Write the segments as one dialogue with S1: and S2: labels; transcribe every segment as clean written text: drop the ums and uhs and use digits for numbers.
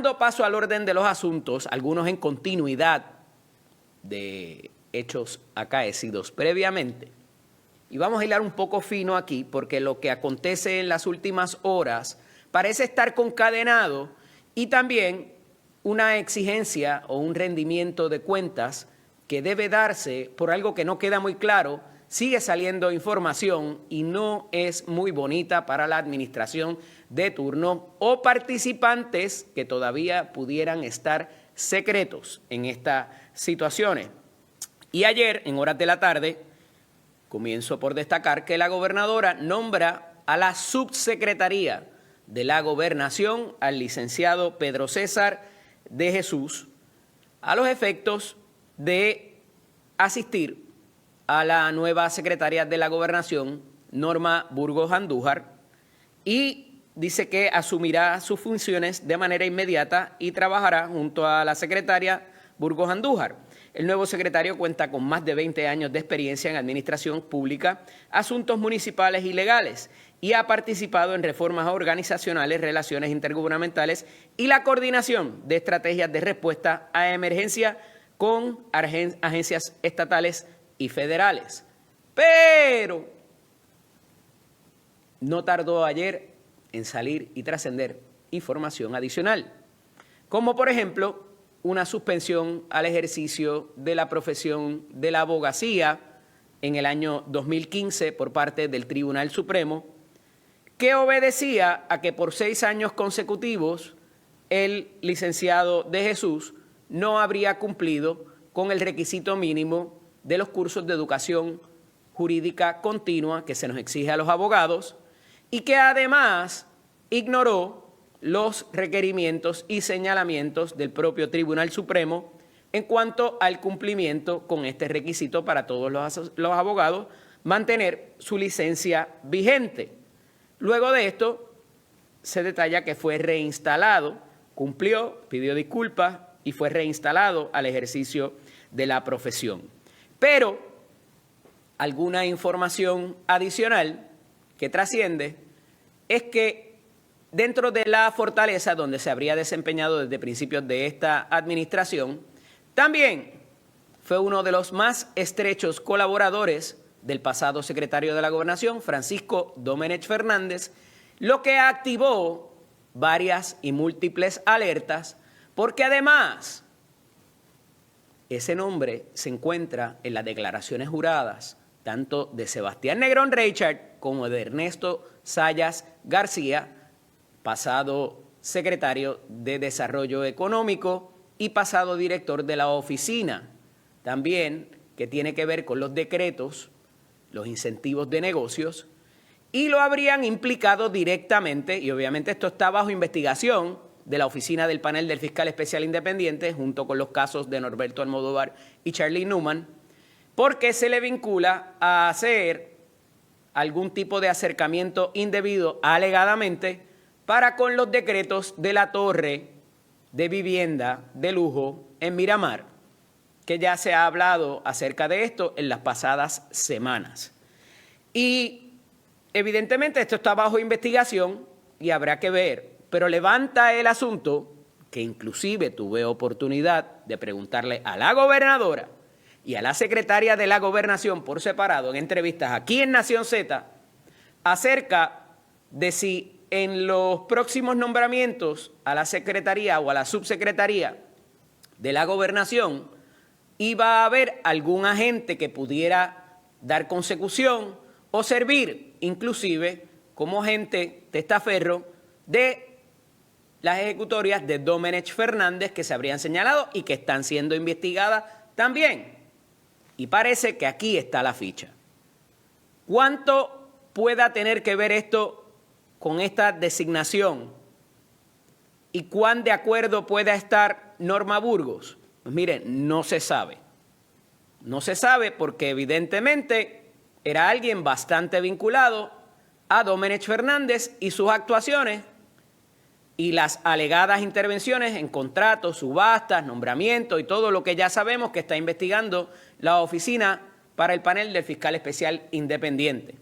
S1: Dando paso al orden de los asuntos, algunos en continuidad de hechos acaecidos previamente. Y vamos a hilar un poco fino aquí, porque lo que acontece en las últimas horas parece estar concadenado y también una exigencia o un rendimiento de cuentas que debe darse por algo que no queda muy claro. Sigue saliendo información y no es muy bonita para la administración de turno o participantes que todavía pudieran estar secretos en estas situaciones. Y ayer, en horas de la tarde, comienzo por destacar que la gobernadora nombra a la subsecretaría de la Gobernación al licenciado Pedro César de Jesús a los efectos de asistir a la nueva secretaria de la Gobernación, Norma Burgos Andújar, y dice que asumirá sus funciones de manera inmediata y trabajará junto a la secretaria Burgos Andújar. El nuevo secretario cuenta con más de 20 años de experiencia en administración pública, asuntos municipales y legales, y ha participado en reformas organizacionales, relaciones intergubernamentales y la coordinación de estrategias de respuesta a emergencia con agencias estatales y federales. Pero no tardó ayer en salir y trascender información adicional, como por ejemplo una suspensión al ejercicio de la profesión de la abogacía en el año 2015 por parte del Tribunal Supremo, que obedecía a que por 6 años consecutivos el licenciado de Jesús no habría cumplido con el requisito mínimo de los cursos de educación jurídica continua que se nos exige a los abogados y que además ignoró los requerimientos y señalamientos del propio Tribunal Supremo en cuanto al cumplimiento con este requisito para todos los abogados, mantener su licencia vigente. Luego de esto, se detalla que fue reinstalado, cumplió, pidió disculpas y fue reinstalado al ejercicio de la profesión. Pero alguna información adicional que trasciende es que dentro de la fortaleza donde se habría desempeñado desde principios de esta administración, también fue uno de los más estrechos colaboradores del pasado secretario de la Gobernación, Francisco Domenech Fernández, lo que activó varias y múltiples alertas, porque además ese nombre se encuentra en las declaraciones juradas tanto de Sebastián Negrón Reichard como de Ernesto Zayas García, pasado secretario de Desarrollo Económico y pasado director de la oficina, también que tiene que ver con los decretos, los incentivos de negocios, y lo habrían implicado directamente, y obviamente esto está bajo investigación de la oficina del panel del fiscal especial independiente, junto con los casos de Norberto Almodóvar y Charlie Newman, porque se le vincula a hacer algún tipo de acercamiento indebido, alegadamente, para con los decretos de la torre de vivienda de lujo en Miramar, que ya se ha hablado acerca de esto en las pasadas semanas. Y evidentemente esto está bajo investigación y habrá que ver, pero levanta el asunto, que inclusive tuve oportunidad de preguntarle a la gobernadora y a la secretaria de la Gobernación por separado en entrevistas aquí en Nación Z, acerca de si en los próximos nombramientos a la secretaría o a la subsecretaría de la Gobernación iba a haber algún agente que pudiera dar consecución o servir inclusive como agente testaferro de las ejecutorias de Domenech Fernández que se habrían señalado y que están siendo investigadas también. Y parece que aquí está la ficha. ¿Cuánto pueda tener que ver esto con esta designación? ¿Y cuán de acuerdo pueda estar Norma Burgos? Pues miren, no se sabe. No se sabe porque evidentemente era alguien bastante vinculado a Domenech Fernández y sus actuaciones y las alegadas intervenciones en contratos, subastas, nombramientos y todo lo que ya sabemos que está investigando la oficina para el panel del fiscal especial independiente.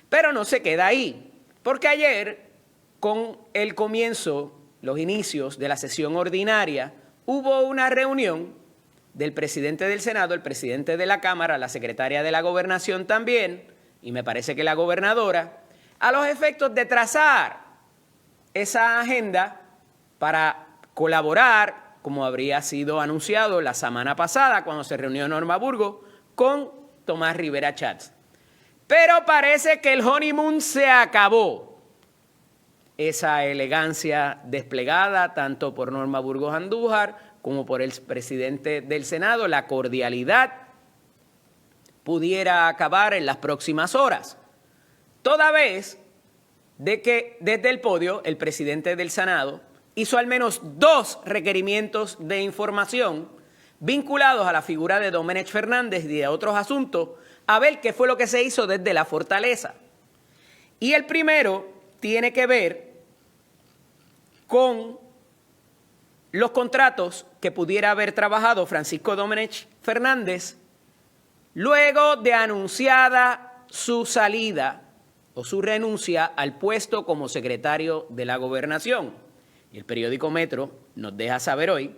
S1: Pero no se queda ahí, porque ayer, con el comienzo los inicios de la sesión ordinaria, hubo una reunión del presidente del Senado, el presidente de la Cámara, la secretaria de la Gobernación también, y me parece que la gobernadora, a los efectos de trazar esa agenda para colaborar, como habría sido anunciado la semana pasada cuando se reunió Norma Burgos, con Tomás Rivera Schatz. Pero parece que el honeymoon se acabó. Esa elegancia desplegada tanto por Norma Burgos Andújar como por el presidente del Senado, la cordialidad pudiera acabar en las próximas horas. Toda vez de que desde el podio el presidente del Senado hizo al menos 2 requerimientos de información vinculados a la figura de Domenech Fernández y de otros asuntos, a ver qué fue lo que se hizo desde la fortaleza. Y el primero tiene que ver con los contratos que pudiera haber trabajado Francisco Domenech Fernández luego de anunciada su salida o su renuncia al puesto como secretario de la Gobernación. Y el periódico Metro nos deja saber hoy: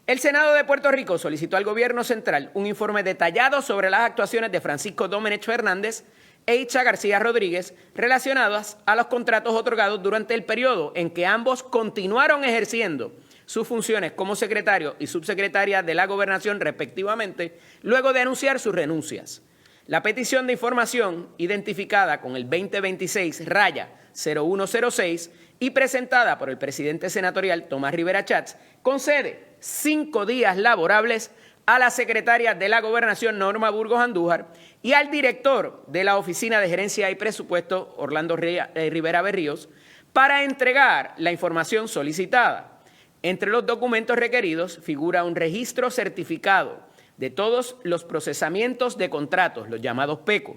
S1: el Senado de Puerto Rico solicitó al Gobierno Central un informe detallado sobre las actuaciones de Francisco Domenech Fernández e Itza García Rodríguez relacionadas a los contratos otorgados durante el periodo en que ambos continuaron ejerciendo sus funciones como secretario y subsecretaria de la Gobernación respectivamente, luego de anunciar sus renuncias. La petición de información, identificada con el 2026-0106 y presentada por el presidente senatorial Tomás Rivera Schatz, concede 5 días laborables a la secretaria de la Gobernación Norma Burgos Andújar y al director de la Oficina de Gerencia y Presupuesto Orlando Rivera Berríos para entregar la información solicitada. Entre los documentos requeridos figura un registro certificado de todos los procesamientos de contratos, los llamados PECO,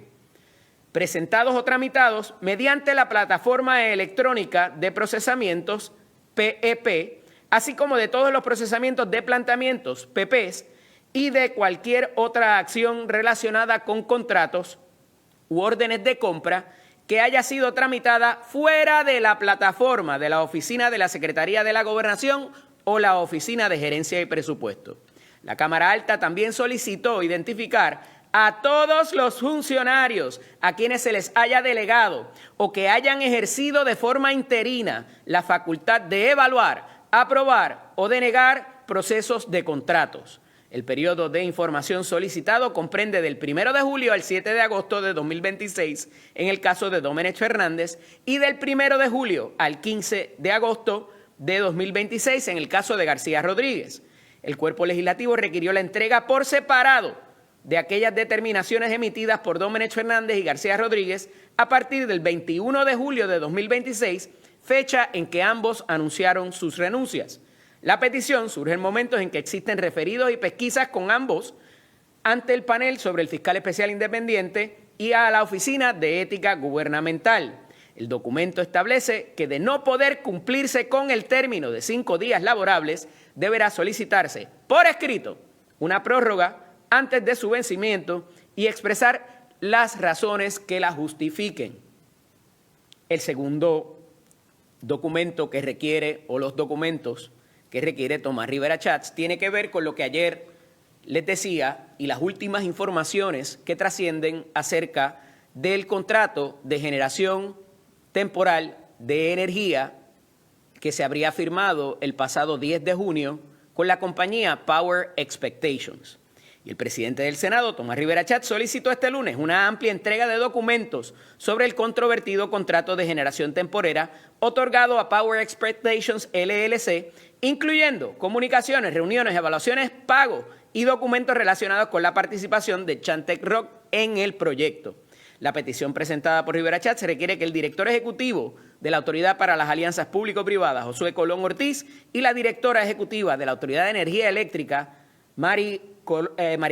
S1: presentados o tramitados mediante la plataforma electrónica de procesamientos PEP, así como de todos los procesamientos de planteamientos PPs y de cualquier otra acción relacionada con contratos u órdenes de compra que haya sido tramitada fuera de la plataforma de la Oficina de la Secretaría de la Gobernación o la Oficina de Gerencia y Presupuesto. La Cámara Alta también solicitó identificar a todos los funcionarios a quienes se les haya delegado o que hayan ejercido de forma interina la facultad de evaluar, aprobar o denegar procesos de contratos. El periodo de información solicitado comprende del 1 de julio al 7 de agosto de 2026 en el caso de Domenech Fernández y del 1 de julio al 15 de agosto de 2026 en el caso de García Rodríguez. El cuerpo legislativo requirió la entrega por separado de aquellas determinaciones emitidas por Domenech Fernández y García Rodríguez a partir del 21 de julio de 2026, fecha en que ambos anunciaron sus renuncias. La petición surge en momentos en que existen referidos y pesquisas con ambos ante el panel sobre el fiscal especial independiente y a la Oficina de Ética Gubernamental. El documento establece que de no poder cumplirse con el término de 5 días laborables, deberá solicitarse por escrito una prórroga antes de su vencimiento y expresar las razones que la justifiquen. El segundo documento que requiere, o los documentos que requiere Tomás Rivera Schatz, tiene que ver con lo que ayer les decía y las últimas informaciones que trascienden acerca del contrato de generación temporal de energía que se habría firmado el pasado 10 de junio con la compañía Power Expectations. Y el presidente del Senado, Tomás Rivera Schatz, solicitó este lunes una amplia entrega de documentos sobre el controvertido contrato de generación temporera otorgado a Power Expectations LLC, incluyendo comunicaciones, reuniones, evaluaciones, pagos y documentos relacionados con la participación de Chantec Rock en el proyecto. La petición presentada por Rivera Schatz requiere que el director ejecutivo de la Autoridad para las Alianzas Público-Privadas, Josué Colón Ortiz, y la directora ejecutiva de la Autoridad de Energía Eléctrica, Mari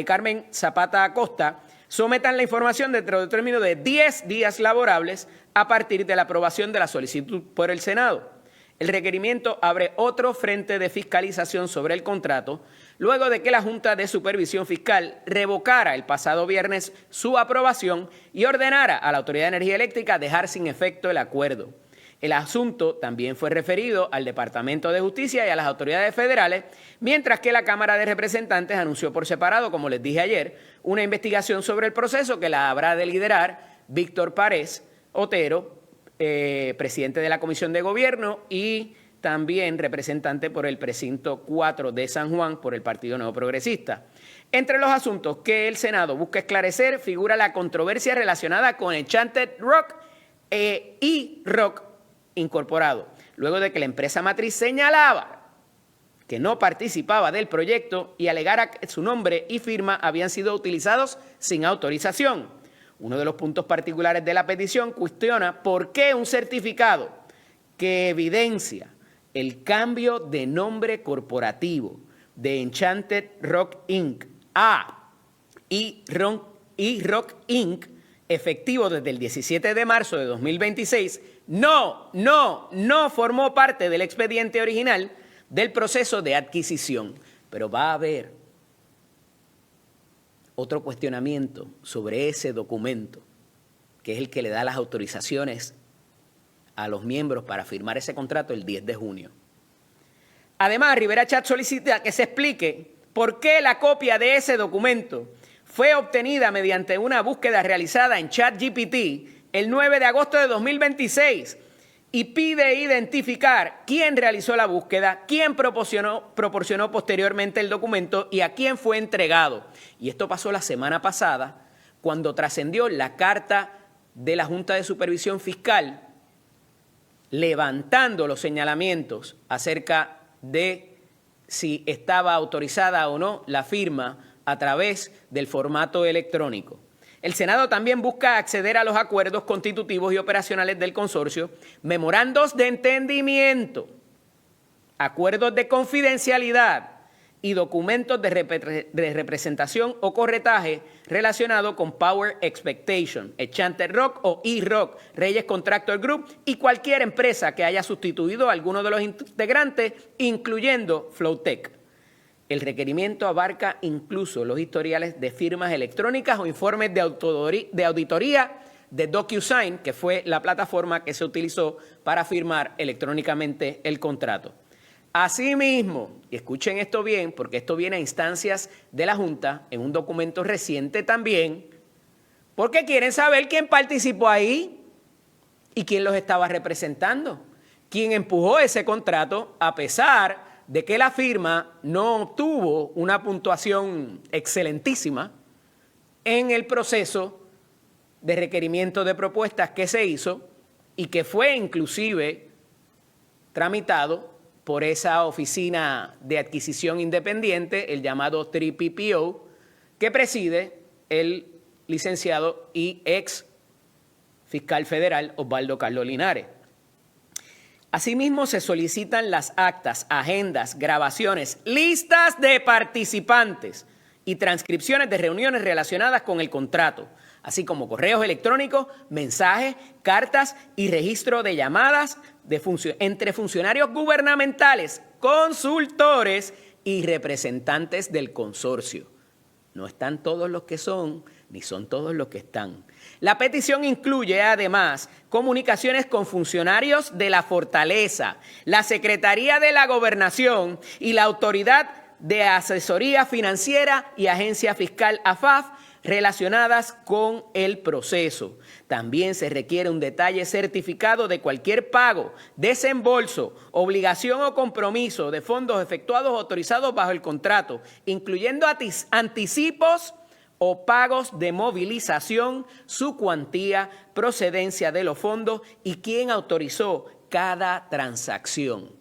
S1: Carmen Zapata Acosta, sometan la información dentro del término de 10 días laborables a partir de la aprobación de la solicitud por el Senado. El requerimiento abre otro frente de fiscalización sobre el contrato, luego de que la Junta de Supervisión Fiscal revocara el pasado viernes su aprobación y ordenara a la Autoridad de Energía Eléctrica dejar sin efecto el acuerdo. El asunto también fue referido al Departamento de Justicia y a las autoridades federales, mientras que la Cámara de Representantes anunció por separado, como les dije ayer, una investigación sobre el proceso que la habrá de liderar Víctor Párez Otero, presidente de la Comisión de Gobierno y también representante por el precinto 4 de San Juan por el Partido Nuevo Progresista. Entre los asuntos que el Senado busca esclarecer figura la controversia relacionada con Enchanted Rock y Rock Incorporado, luego de que la empresa matriz señalaba que no participaba del proyecto y alegara que su nombre y firma habían sido utilizados sin autorización. Uno de los puntos particulares de la petición cuestiona por qué un certificado que evidencia el cambio de nombre corporativo de Enchanted Rock Inc. a E-Rock Inc., efectivo desde el 17 de marzo de 2026, no formó parte del expediente original del proceso de adquisición. Pero va a haber otro cuestionamiento sobre ese documento, que es el que le da las autorizaciones a los miembros para firmar ese contrato el 10 de junio. Además, Rivera Chat solicita que se explique por qué la copia de ese documento fue obtenida mediante una búsqueda realizada en ChatGPT el 9 de agosto de 2026 y pide identificar quién realizó la búsqueda, quién proporcionó posteriormente el documento y a quién fue entregado. Y esto pasó la semana pasada cuando trascendió la carta de la Junta de Supervisión Fiscal levantando los señalamientos acerca de si estaba autorizada o no la firma a través del formato electrónico. El Senado también busca acceder a los acuerdos constitutivos y operacionales del consorcio, memorandos de entendimiento, acuerdos de confidencialidad y documentos de representación o corretaje relacionado con Power Expectation, Enchanted Rock o E-Rock, Reyes Contractor Group y cualquier empresa que haya sustituido a alguno de los integrantes, incluyendo Flowtech. El requerimiento abarca incluso los historiales de firmas electrónicas o informes de auditoría de DocuSign, que fue la plataforma que se utilizó para firmar electrónicamente el contrato. Asimismo, y escuchen esto bien, porque esto viene a instancias de la Junta en un documento reciente también, porque quieren saber quién participó ahí y quién los estaba representando, quién empujó ese contrato a pesar de que la firma no obtuvo una puntuación excelentísima en el proceso de requerimiento de propuestas que se hizo y que fue inclusive tramitado por esa oficina de adquisición independiente, el llamado 3PPO, que preside el licenciado y ex fiscal federal Osvaldo Carlos Linares. Asimismo, se solicitan las actas, agendas, grabaciones, listas de participantes y transcripciones de reuniones relacionadas con el contrato, así como correos electrónicos, mensajes, cartas y registro de llamadas entre funcionarios gubernamentales, consultores y representantes del consorcio. No están todos los que son, ni son todos los que están. La petición incluye, además, comunicaciones con funcionarios de la Fortaleza, la Secretaría de la Gobernación y la Autoridad de Asesoría Financiera y Agencia Fiscal AFAF relacionadas con el proceso. También se requiere un detalle certificado de cualquier pago, desembolso, obligación o compromiso de fondos efectuados o autorizados bajo el contrato, incluyendo anticipos o pagos de movilización, su cuantía, procedencia de los fondos y quién autorizó cada transacción.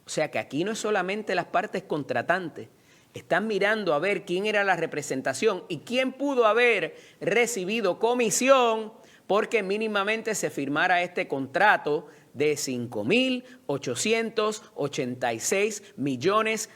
S1: O sea que aquí no es solamente las partes contratantes, están mirando a ver quién era la representación y quién pudo haber recibido comisión porque mínimamente se firmara este contrato de $5.886 millones.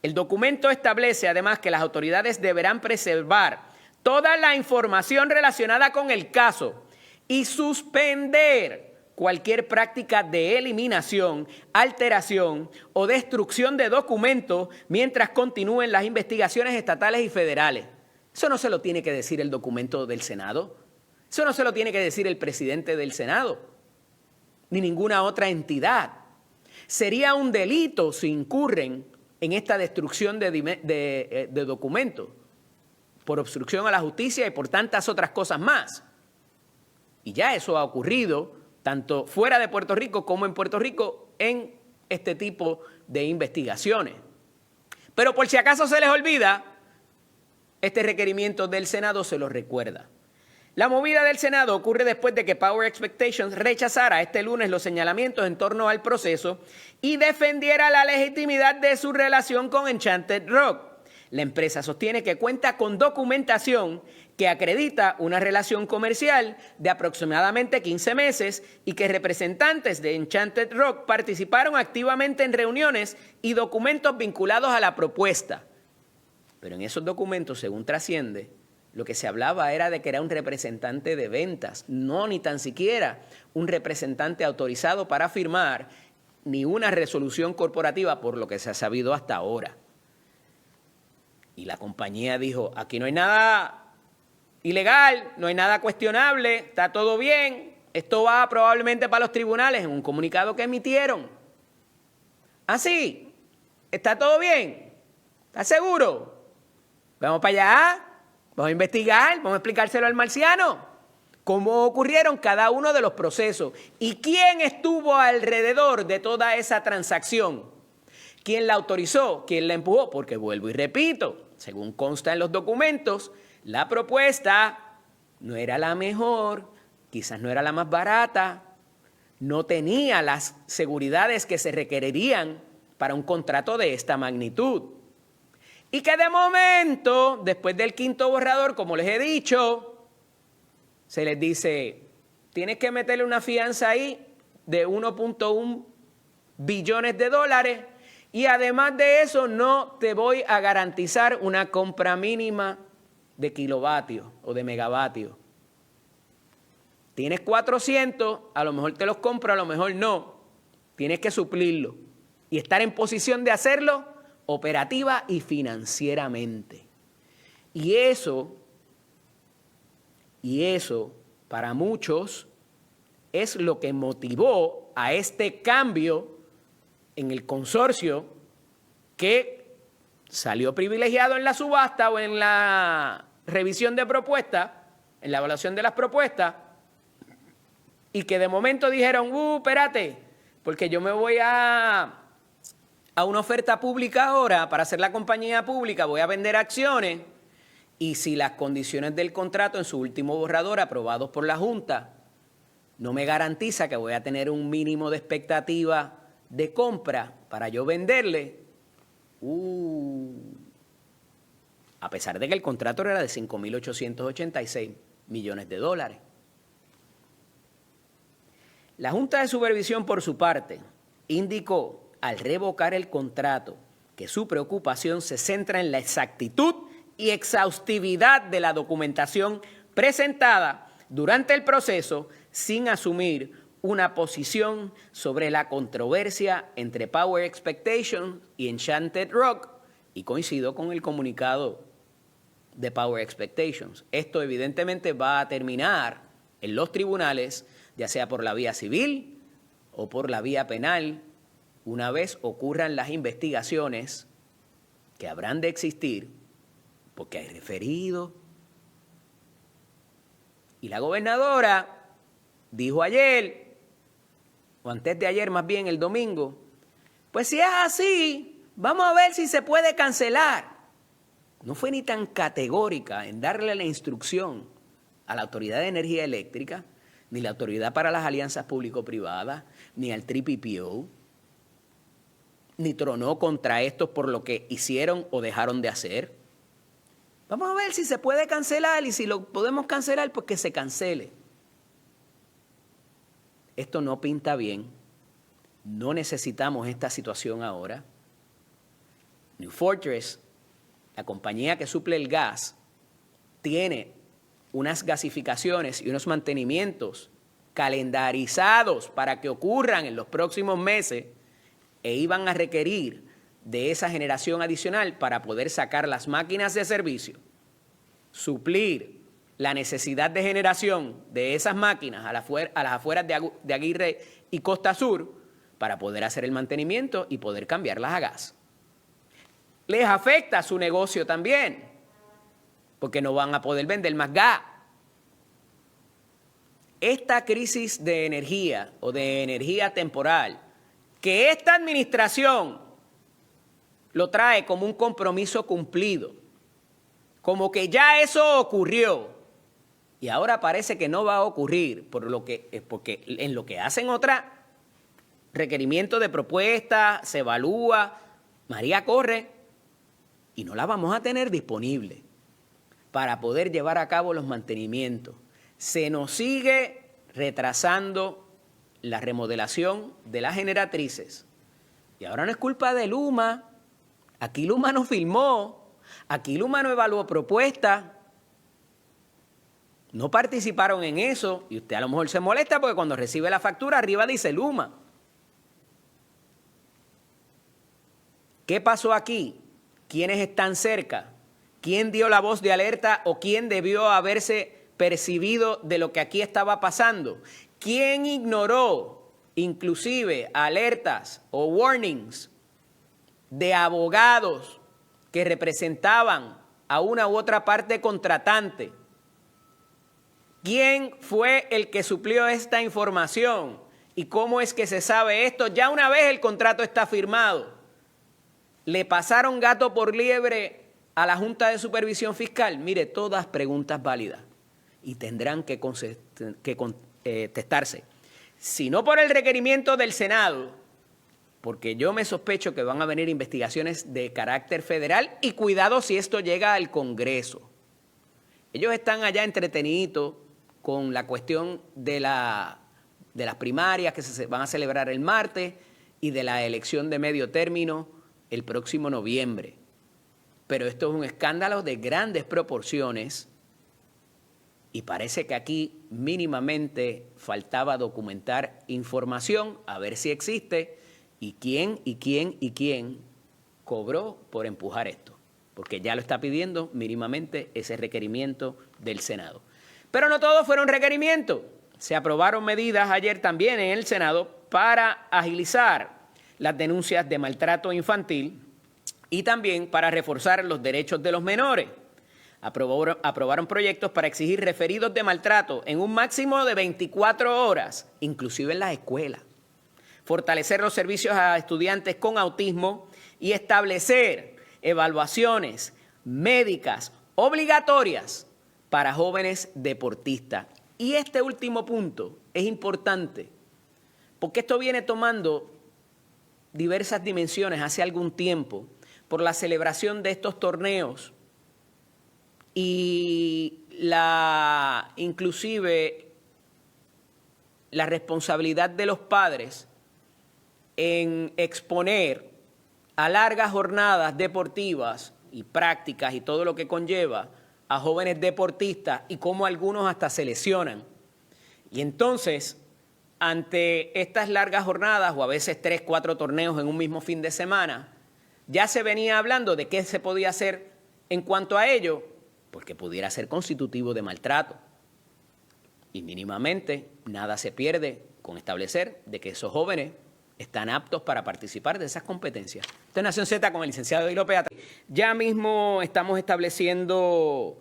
S1: El documento establece además que las autoridades deberán preservar toda la información relacionada con el caso y suspender cualquier práctica de eliminación, alteración o destrucción de documentos mientras continúen las investigaciones estatales y federales. Eso no se lo tiene que decir el documento del Senado. Eso no se lo tiene que decir el presidente del Senado. ni ninguna otra entidad. Sería un delito si incurren en esta destrucción de documentos, por obstrucción a la justicia y por tantas otras cosas más. Y ya eso ha ocurrido, tanto fuera de Puerto Rico como en Puerto Rico, en este tipo de investigaciones. Pero por si acaso se les olvida, este requerimiento del Senado se lo recuerda. La movida del Senado ocurre después de que Power Expectations rechazara este lunes los señalamientos en torno al proceso y defendiera la legitimidad de su relación con Enchanted Rock. La empresa sostiene que cuenta con documentación que acredita una relación comercial de aproximadamente 15 meses y que representantes de Enchanted Rock participaron activamente en reuniones y documentos vinculados a la propuesta. Pero en esos documentos, según trasciende, lo que se hablaba era de que era un representante de ventas, no ni tan siquiera un representante autorizado para firmar ni una resolución corporativa, por lo que se ha sabido hasta ahora. Y la compañía dijo, aquí no hay nada ilegal, no hay nada cuestionable, está todo bien, esto va probablemente para los tribunales, en un comunicado que emitieron. ¿Así? ¿Está todo bien? ¿Estás seguro? Vamos para allá, vamos a investigar, vamos a explicárselo al marciano. Cómo ocurrieron cada uno de los procesos y quién estuvo alrededor de toda esa transacción. ¿Quién la autorizó? ¿Quién la empujó? Porque vuelvo y repito, según consta en los documentos, la propuesta no era la mejor, quizás no era la más barata, no tenía las seguridades que se requerirían para un contrato de esta magnitud. Y que de momento, después del quinto borrador, como les he dicho, se les dice, tienes que meterle una fianza ahí de 1.1 billones de dólares y además de eso no te voy a garantizar una compra mínima de kilovatios o de megavatios. Tienes 400, a lo mejor te los compro, a lo mejor no. Tienes que suplirlo y estar en posición de hacerlo operativa y financieramente. Y eso, para muchos, es lo que motivó a este cambio en el consorcio que salió privilegiado en la subasta o en la revisión de propuestas, en la evaluación de las propuestas, y que de momento dijeron, espérate, porque yo me voy a una oferta pública ahora para hacer la compañía pública, voy a vender acciones, y si las condiciones del contrato en su último borrador aprobados por la Junta no me garantiza que voy a tener un mínimo de expectativa de compra para yo venderle, a pesar de que el contrato era de 5.886 millones de dólares. La Junta de Supervisión, por su parte, indicó al revocar el contrato que su preocupación se centra en la exactitud y exhaustividad de la documentación presentada durante el proceso sin asumir una posición sobre la controversia entre Power Expectations y Enchanted Rock, y coincido con el comunicado de Power Expectations. Esto evidentemente va a terminar en los tribunales, ya sea por la vía civil o por la vía penal, una vez ocurran las investigaciones que habrán de existir, porque hay referido. Y la gobernadora dijo ayer, o antes de ayer más bien, el domingo, pues si es así, vamos a ver si se puede cancelar. No fue ni tan categórica en darle la instrucción a la Autoridad de Energía Eléctrica, ni la Autoridad para las Alianzas Público-Privadas, ni al PPO, ni tronó contra estos por lo que hicieron o dejaron de hacer. Vamos a ver si se puede cancelar y si lo podemos cancelar, pues que se cancele. Esto no pinta bien. No necesitamos esta situación ahora. New Fortress, la compañía que suple el gas, tiene unas gasificaciones y unos mantenimientos calendarizados para que ocurran en los próximos meses e iban a requerir de esa generación adicional para poder sacar las máquinas de servicio, suplir la necesidad de generación de esas máquinas a las afueras de Aguirre y Costa Sur para poder hacer el mantenimiento y poder cambiarlas a gas. Les afecta su negocio también, porque no van a poder vender más gas. Esta crisis de energía o de energía temporal, que esta administración lo trae como un compromiso cumplido, como que ya eso ocurrió, y ahora parece que no va a ocurrir, porque en lo que hacen otra requerimiento de propuesta, se evalúa, María corre, y no la vamos a tener disponible para poder llevar a cabo los mantenimientos. Se nos sigue retrasando la remodelación de las generatrices. Y ahora no es culpa de Luma. Aquí Luma no filmó, aquí Luma no evaluó propuestas. No participaron en eso y usted a lo mejor se molesta porque cuando recibe la factura arriba dice Luma. ¿Qué pasó aquí? ¿Quiénes están cerca? ¿Quién dio la voz de alerta o quién debió haberse percibido de lo que aquí estaba pasando? ¿Quién ignoró inclusive alertas o warnings de abogados que representaban a una u otra parte contratante? ¿Quién fue el que suplió esta información? ¿Y cómo es que se sabe esto? Ya una vez el contrato está firmado. ¿Le pasaron gato por liebre a la Junta de Supervisión Fiscal? Mire, todas preguntas válidas y tendrán que contestarse. Si no por el requerimiento del Senado, porque yo me sospecho que van a venir investigaciones de carácter federal y cuidado si esto llega al Congreso. Ellos están allá entretenidos con la cuestión de las primarias que se van a celebrar el martes y de la elección de medio término el próximo noviembre. Pero esto es un escándalo de grandes proporciones y parece que aquí mínimamente faltaba documentar información, a ver si existe, y quién cobró por empujar esto, porque ya lo está pidiendo mínimamente ese requerimiento del Senado. Pero no todos fueron requerimientos. Se aprobaron medidas ayer también en el Senado para agilizar las denuncias de maltrato infantil y también para reforzar los derechos de los menores. Aprobaron proyectos para exigir referidos de maltrato en un máximo de 24 horas, inclusive en las escuelas. Fortalecer los servicios a estudiantes con autismo y establecer evaluaciones médicas obligatorias para jóvenes deportistas. Y este último punto es importante porque esto viene tomando diversas dimensiones hace algún tiempo por la celebración de estos torneos y inclusive la responsabilidad de los padres en exponer a largas jornadas deportivas y prácticas y todo lo que conlleva a jóvenes deportistas y cómo algunos hasta se lesionan. Y entonces, ante estas largas jornadas o a veces 3, 4 torneos en un mismo fin de semana, ya se venía hablando de qué se podía hacer en cuanto a ello, porque pudiera ser constitutivo de maltrato. Y mínimamente nada se pierde con establecer de que esos jóvenes están aptos para participar de esas competencias. Esta es Nación Z con el licenciado Hilo Peatri. Ya mismo estamos estableciendo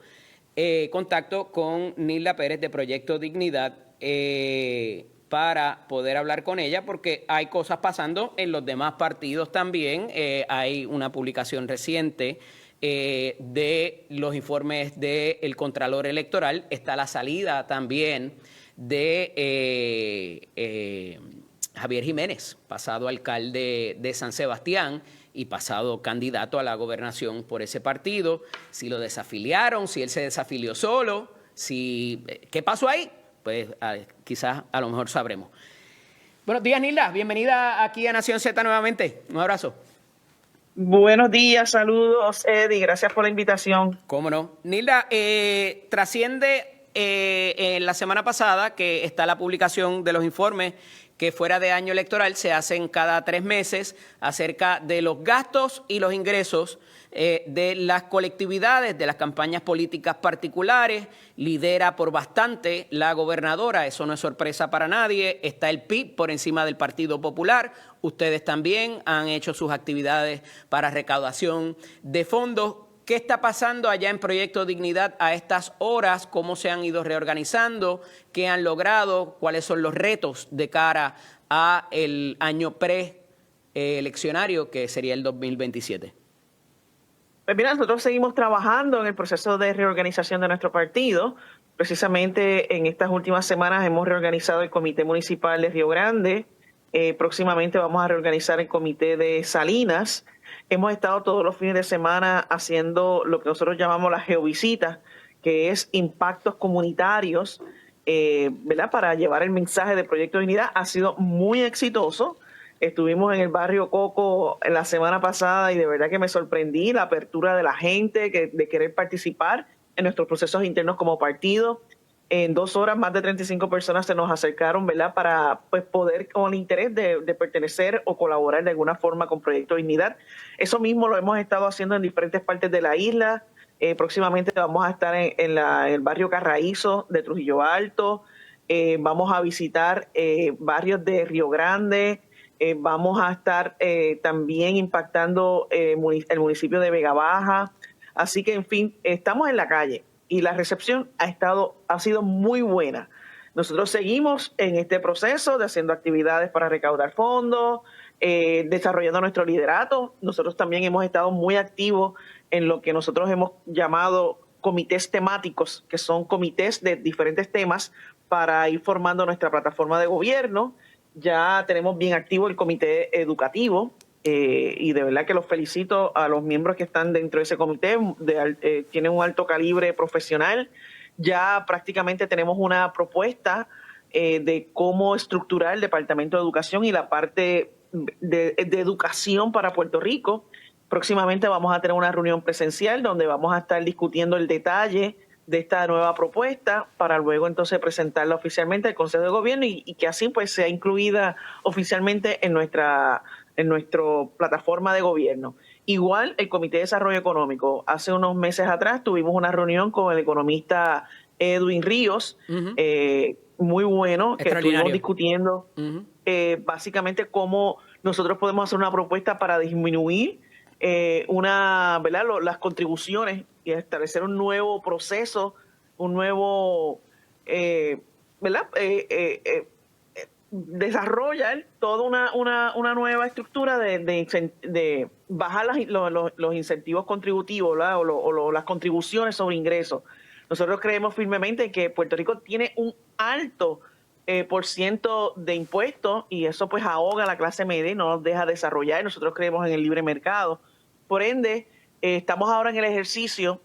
S1: contacto con Nilda Pérez de Proyecto Dignidad para poder hablar con ella, porque hay cosas pasando en los demás partidos también. Hay una publicación reciente de los informes del Contralor Electoral. Está la salida también de Javier Jiménez, pasado alcalde de San Sebastián y pasado candidato a la gobernación por ese partido. Si lo desafiliaron, si él se desafilió solo, ¿qué pasó ahí? Pues quizás a lo mejor sabremos. Buenos días, Nilda. Bienvenida aquí a Nación Z nuevamente. Un abrazo.
S2: Buenos días, saludos, Eddie. Gracias por la invitación.
S1: ¿Cómo no? Nilda, trasciende en la semana pasada que está la publicación de los informes que fuera de año electoral se hacen cada 3 meses acerca de los gastos y los ingresos de las colectividades, de las campañas políticas particulares. Lidera por bastante la gobernadora, eso no es sorpresa para nadie. Está el PIB por encima del Partido Popular. Ustedes también han hecho sus actividades para recaudación de fondos. ¿Qué está pasando allá en Proyecto Dignidad a estas horas? ¿Cómo se han ido reorganizando? ¿Qué han logrado? ¿Cuáles son los retos de cara a el año preeleccionario, que sería el 2027?
S2: Pues mira, nosotros seguimos trabajando en el proceso de reorganización de nuestro partido. Precisamente en estas últimas semanas hemos reorganizado el Comité Municipal de Río Grande. Próximamente vamos a reorganizar el Comité de Salinas. Hemos estado todos los fines de semana haciendo lo que nosotros llamamos las geovisitas, que es impactos comunitarios, ¿verdad? Para llevar el mensaje del Proyecto Dignidad. Ha sido muy exitoso. Estuvimos en el barrio Coco la semana pasada y de verdad que me sorprendí la apertura de la gente de querer participar en nuestros procesos internos como partido. En 2 horas, más de 35 personas se nos acercaron, ¿verdad? Para pues, poder, con el interés de pertenecer o colaborar de alguna forma con Proyecto Dignidad. Eso mismo lo hemos estado haciendo en diferentes partes de la isla. Próximamente vamos a estar en el barrio Carraízo de Trujillo Alto. Vamos a visitar barrios de Río Grande. Vamos a estar también impactando el municipio de Vega Baja. Así que, en fin, estamos en la calle y la recepción ha sido muy buena. Nosotros seguimos en este proceso de haciendo actividades para recaudar fondos, desarrollando nuestro liderato. Nosotros también hemos estado muy activos en lo que nosotros hemos llamado comités temáticos, que son comités de diferentes temas para ir formando nuestra plataforma de gobierno. Ya tenemos bien activo el comité educativo y de verdad que los felicito a los miembros que están dentro de ese comité. Tienen un alto calibre profesional. Ya prácticamente tenemos una propuesta de cómo estructurar el Departamento de Educación y la parte de educación para Puerto Rico. Próximamente vamos a tener una reunión presencial donde vamos a estar discutiendo el detalle de esta nueva propuesta para luego entonces presentarla oficialmente al Consejo de Gobierno y que así pues sea incluida oficialmente en nuestra plataforma de gobierno. Igual el Comité de Desarrollo Económico. Hace unos meses atrás tuvimos una reunión con el economista Edwin Ríos, muy bueno, que estuvimos discutiendo básicamente cómo nosotros podemos hacer una propuesta para disminuir ¿verdad? Las contribuciones y establecer un nuevo proceso, un nuevo, ¿verdad? Desarrollar toda una nueva estructura de bajar los incentivos contributivos, ¿verdad? o las contribuciones sobre ingresos. Nosotros creemos firmemente que Puerto Rico tiene un alto por ciento de impuestos y eso pues ahoga a la clase media y no nos deja desarrollar. Nosotros creemos en el libre mercado. Por ende, estamos ahora en el ejercicio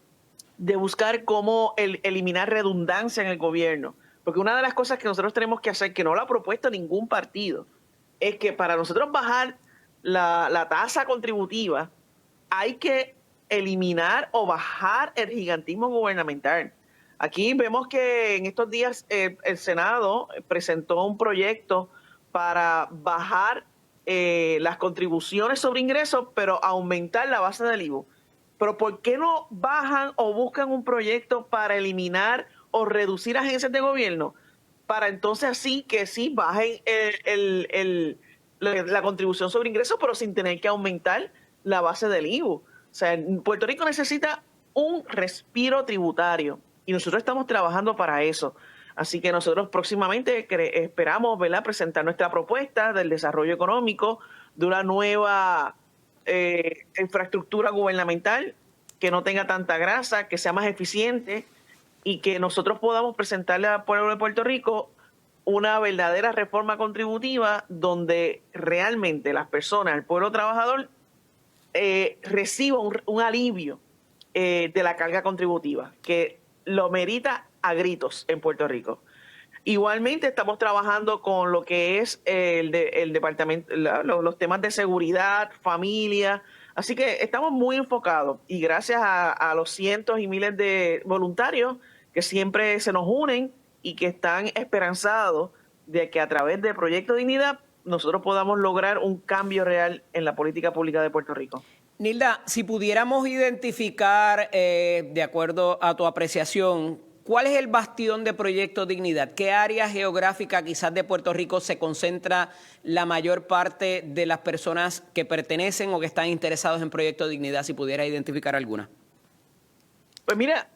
S2: de buscar cómo eliminar redundancia en el gobierno. Porque una de las cosas que nosotros tenemos que hacer, que no lo ha propuesto ningún partido, es que para nosotros bajar la tasa contributiva, hay que eliminar o bajar el gigantismo gubernamental. Aquí vemos que en estos días el Senado presentó un proyecto para bajar las contribuciones sobre ingresos, pero aumentar la base del IVA. Pero ¿por qué no bajan o buscan un proyecto para eliminar o reducir agencias de gobierno? Para entonces así que sí bajen la contribución sobre ingresos, pero sin tener que aumentar la base del IVA. O sea, Puerto Rico necesita un respiro tributario y nosotros estamos trabajando para eso. Así que nosotros próximamente esperamos, ¿verdad?, presentar nuestra propuesta del desarrollo económico, de una nueva infraestructura gubernamental que no tenga tanta grasa, que sea más eficiente y que nosotros podamos presentarle al pueblo de Puerto Rico una verdadera reforma contributiva donde realmente las personas, el pueblo trabajador, reciba un alivio de la carga contributiva, que lo merita a gritos en Puerto Rico. Igualmente estamos trabajando con lo que es el departamento, los temas de seguridad, familia. Así que estamos muy enfocados y gracias a los cientos y miles de voluntarios que siempre se nos unen y que están esperanzados de que a través de Proyecto Dignidad nosotros podamos lograr un cambio real en la política pública de Puerto Rico.
S1: Nilda, si pudiéramos identificar, de acuerdo a tu apreciación, ¿cuál es el bastión de Proyecto Dignidad? ¿Qué área geográfica quizás de Puerto Rico se concentra la mayor parte de las personas que pertenecen o que están interesados en Proyecto Dignidad, si pudiera identificar alguna?
S2: Pues mira,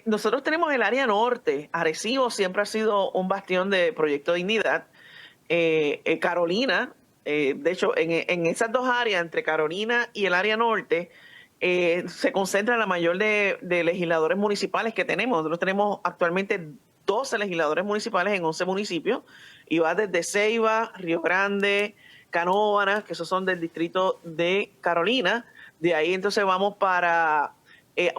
S2: nosotros tenemos el área norte. Arecibo siempre ha sido un bastión de Proyecto Dignidad. Carolina, de hecho, en esas dos áreas, entre Carolina y el área norte, se concentra la mayor de legisladores municipales que tenemos. Nosotros tenemos actualmente 12 legisladores municipales en 11 municipios, y va desde Ceiba, Río Grande, Canóvanas, que esos son del distrito de Carolina. De ahí entonces vamos para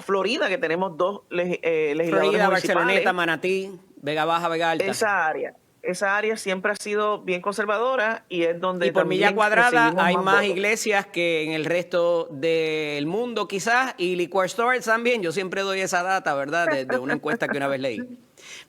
S2: Florida, que tenemos dos legisladores
S1: Florida,
S2: municipales.
S1: Barceloneta, Manatí, Vega Baja, Vega Alta.
S2: Esa área siempre ha sido bien conservadora y es donde...
S1: Y por milla cuadrada hay más
S2: votos.
S1: iglesias que en el resto del mundo quizás, y liquor stores también. Yo siempre doy esa data, ¿verdad? De una encuesta que una vez leí.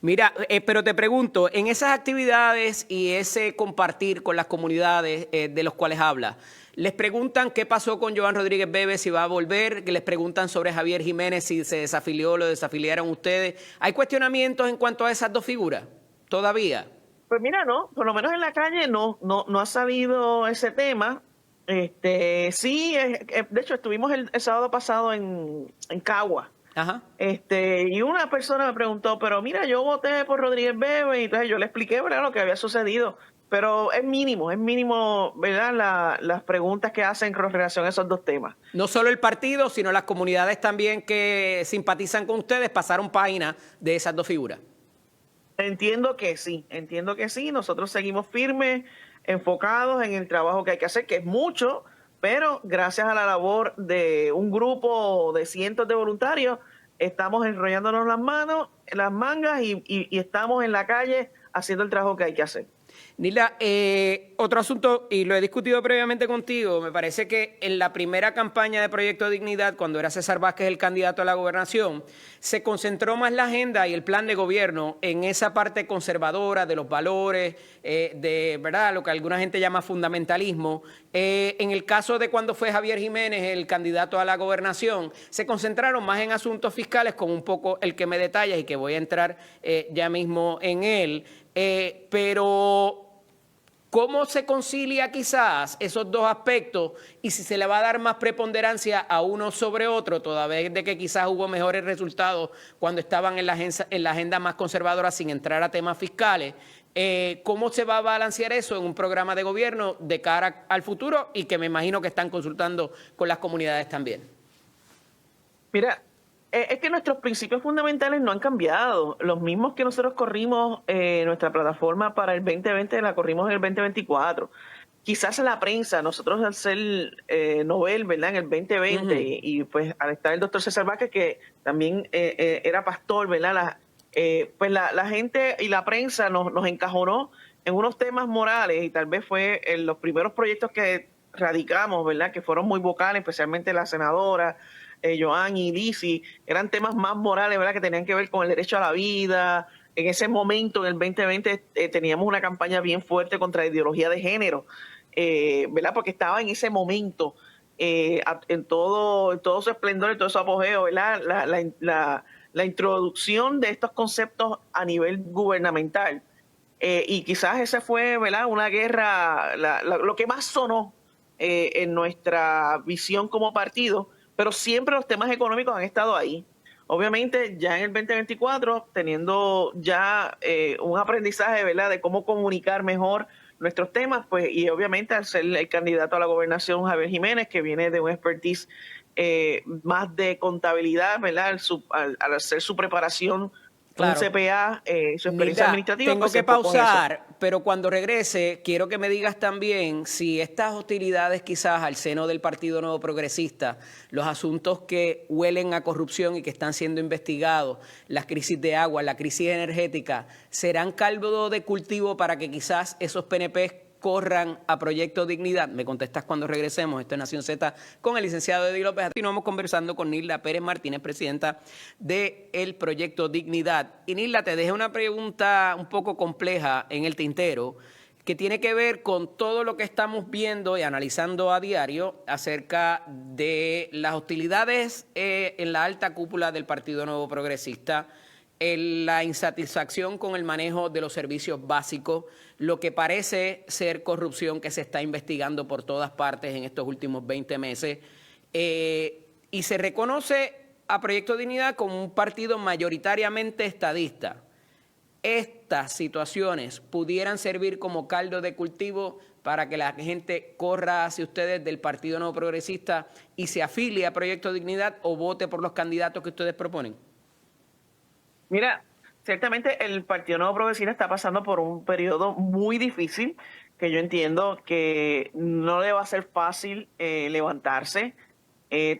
S1: Mira, pero te pregunto, en esas actividades y ese compartir con las comunidades de los cuales hablas, les preguntan qué pasó con Joan Rodríguez Bebe, si va a volver, que les preguntan sobre Javier Jiménez, si se desafilió, lo desafiliaron ustedes. ¿Hay cuestionamientos en cuanto a esas dos figuras todavía?
S2: Pues mira, no, por lo menos en la calle no ha sabido ese tema. Sí, de hecho estuvimos el sábado pasado en Cagua.
S1: Ajá.
S2: Y una persona me preguntó, pero mira, yo voté por Rodríguez Bebe, y entonces yo le expliqué, ¿verdad?, lo que había sucedido. Pero es mínimo, ¿verdad?, las preguntas que hacen con relación a esos dos temas.
S1: No solo el partido, sino las comunidades también que simpatizan con ustedes pasaron página de esas dos figuras.
S2: Entiendo que sí. Nosotros seguimos firmes, enfocados en el trabajo que hay que hacer, que es mucho, pero gracias a la labor de un grupo de cientos de voluntarios, estamos enrollándonos las mangas y estamos en la calle haciendo el trabajo que hay que hacer.
S1: Nilda, otro asunto, y lo he discutido previamente contigo, me parece que en la primera campaña de Proyecto Dignidad, cuando era César Vázquez el candidato a la gobernación, se concentró más la agenda y el plan de gobierno en esa parte conservadora de los valores, de verdad lo que alguna gente llama fundamentalismo. En el caso de cuando fue Javier Jiménez el candidato a la gobernación, se concentraron más en asuntos fiscales, con un poco el que me detallas y que voy a entrar ya mismo en él. Pero ¿cómo se concilia quizás esos dos aspectos y si se le va a dar más preponderancia a uno sobre otro, toda vez de que quizás hubo mejores resultados cuando estaban en la agenda más conservadora sin entrar a temas fiscales? ¿Cómo se va a balancear eso en un programa de gobierno de cara al futuro y que me imagino que están consultando con las comunidades también?
S2: Mira, es que nuestros principios fundamentales no han cambiado. Los mismos que nosotros corrimos nuestra plataforma para el 2020, la corrimos en el 2024. Quizás la prensa, nosotros al ser Nobel, ¿verdad?, en el 2020, y pues al estar el doctor César Vázquez, que también era pastor, ¿verdad?, pues la gente y la prensa nos encajonó en unos temas morales, y tal vez fue en los primeros proyectos que radicamos, ¿verdad?, que fueron muy vocales, especialmente la senadora Joan y Lizzy, eran temas más morales, ¿verdad?, que tenían que ver con el derecho a la vida. En ese momento, en el 2020, teníamos una campaña bien fuerte contra la ideología de género, ¿verdad?, porque estaba en ese momento, en todo su esplendor y todo su apogeo, ¿verdad?, la introducción de estos conceptos a nivel gubernamental. Y quizás esa fue, ¿verdad?, una guerra, lo que más sonó en nuestra visión como partido, pero siempre los temas económicos han estado ahí. Obviamente, ya en el 2024, teniendo ya un aprendizaje, ¿verdad?, de cómo comunicar mejor nuestros temas, pues, y obviamente al ser el candidato a la gobernación Javier Jiménez, que viene de un expertise más de contabilidad, ¿verdad?, al hacer su preparación, claro, un CPA, su experiencia administrativa.
S1: Tengo que pausar, pero cuando regrese quiero que me digas también si estas hostilidades quizás al seno del Partido Nuevo Progresista, los asuntos que huelen a corrupción y que están siendo investigados, las crisis de agua, la crisis energética, serán caldo de cultivo para que quizás esos PNP corran a Proyecto Dignidad? Me contestas cuando regresemos. Esto es Nación Z con el licenciado Eddie López. Continuamos conversando con Nilda Pérez Martínez, presidenta del Proyecto Dignidad. Y Nilda, te dejé una pregunta un poco compleja en el tintero, que tiene que ver con todo lo que estamos viendo y analizando a diario acerca de las hostilidades en la alta cúpula del Partido Nuevo Progresista, la insatisfacción con el manejo de los servicios básicos, lo que parece ser corrupción que se está investigando por todas partes en estos últimos 20 meses, y se reconoce a Proyecto Dignidad como un partido mayoritariamente estadista. Estas situaciones pudieran servir como caldo de cultivo para que la gente corra hacia ustedes del Partido Nuevo Progresista y se afilie a Proyecto Dignidad o vote por los candidatos que ustedes proponen.
S2: Mira, ciertamente el Partido Nuevo Progresista está pasando por un periodo muy difícil, que yo entiendo que no le va a ser fácil levantarse.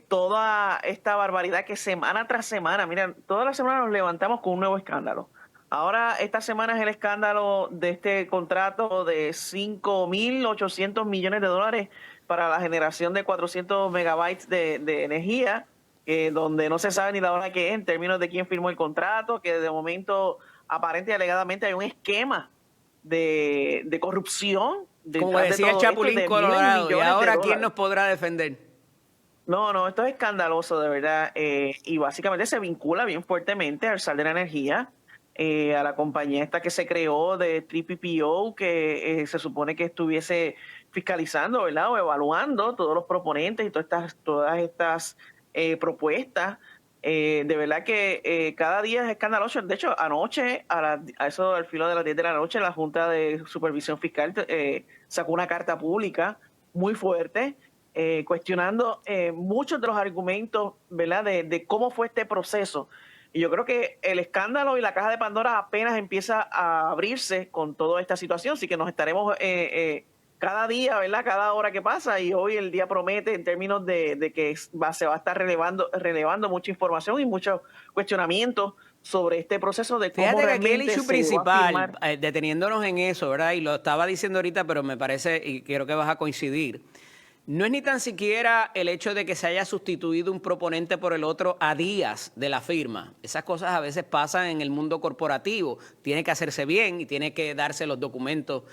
S2: Toda esta barbaridad que semana tras semana, mira, todas las semanas nos levantamos con un nuevo escándalo. Ahora, esta semana es el escándalo de este contrato de 5.800 millones de dólares para la generación de 400 megabytes de energía, donde no se sabe ni la hora que es en términos de quién firmó el contrato, que de momento, aparente y alegadamente, hay un esquema de corrupción.
S1: Como decía el Chapulín Colorado, ¿y ahora quién nos podrá defender?
S2: No, esto es escandaloso, de verdad, y básicamente se vincula bien fuertemente al SAL de la energía, a la compañía esta que se creó de 3PPO, que se supone que estuviese fiscalizando, ¿verdad?, o evaluando todos los proponentes y todas estas propuestas. De verdad que cada día es escandaloso. De hecho, anoche, a eso al filo de las 10 de la noche, la Junta de Supervisión Fiscal sacó una carta pública muy fuerte, cuestionando muchos de los argumentos, ¿verdad?, de cómo fue este proceso. Y yo creo que el escándalo y la caja de Pandora apenas empieza a abrirse con toda esta situación, así que nos estaremos cada día, ¿verdad?, cada hora que pasa, y hoy el día promete en términos de que se va a estar relevando mucha información y muchos cuestionamientos sobre este proceso de cómo
S1: Fíjate que aquí el
S2: realmente
S1: issue principal, deteniéndonos en eso, ¿verdad?, y lo estaba diciendo ahorita, pero me parece, y creo que vas a coincidir, no es ni tan siquiera el hecho de que se haya sustituido un proponente por el otro a días de la firma. Esas cosas a veces pasan en el mundo corporativo. Tiene que hacerse bien y tiene que darse los documentos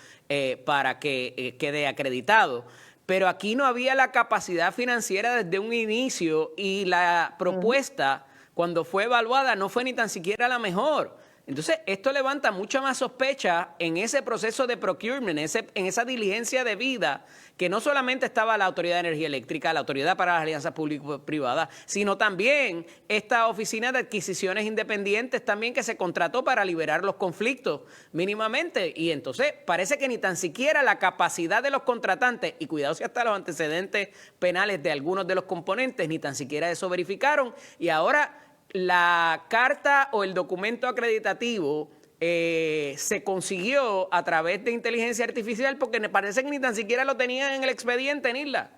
S1: para que quede acreditado. Pero aquí no había la capacidad financiera desde un inicio y la propuesta, cuando fue evaluada, no fue ni tan siquiera la mejor. Entonces, esto levanta mucha más sospecha en ese proceso de procurement, en esa diligencia de vida, que no solamente estaba la Autoridad de Energía Eléctrica, la Autoridad para las Alianzas Público-Privadas, sino también esta Oficina de Adquisiciones Independientes también, que se contrató para liberar los conflictos mínimamente. Y entonces parece que ni tan siquiera la capacidad de los contratantes, y cuidado si hasta los antecedentes penales de algunos de los componentes, ni tan siquiera eso verificaron. Y ahora la carta o el documento acreditativo se consiguió a través de inteligencia artificial, porque me parece que ni tan siquiera lo tenían en el expediente, Nilda.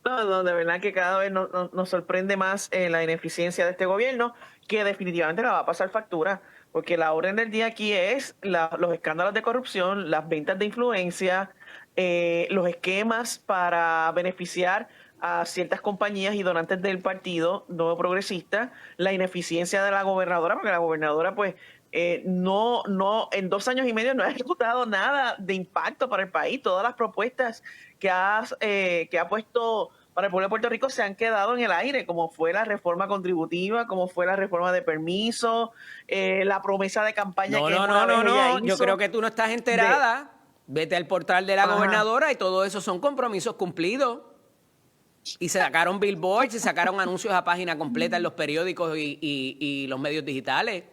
S2: No, de verdad que cada vez nos sorprende más la ineficiencia de este gobierno, que definitivamente la va a pasar factura, porque la orden del día aquí es los escándalos de corrupción, las ventas de influencia, los esquemas para beneficiar a ciertas compañías y donantes del Partido Nuevo Progresista, la ineficiencia de la gobernadora, porque la gobernadora pues no en 2 años y medio no ha ejecutado nada de impacto para el país. Todas las propuestas que ha puesto para el pueblo de Puerto Rico se han quedado en el aire, como fue la reforma contributiva, como fue la reforma de permiso, la promesa de campaña que
S1: No, yo creo que tú no estás enterada. Vete al portal de la gobernadora y todo eso son compromisos cumplidos. Y se sacaron billboards, y sacaron anuncios a página completa en los periódicos y los medios digitales.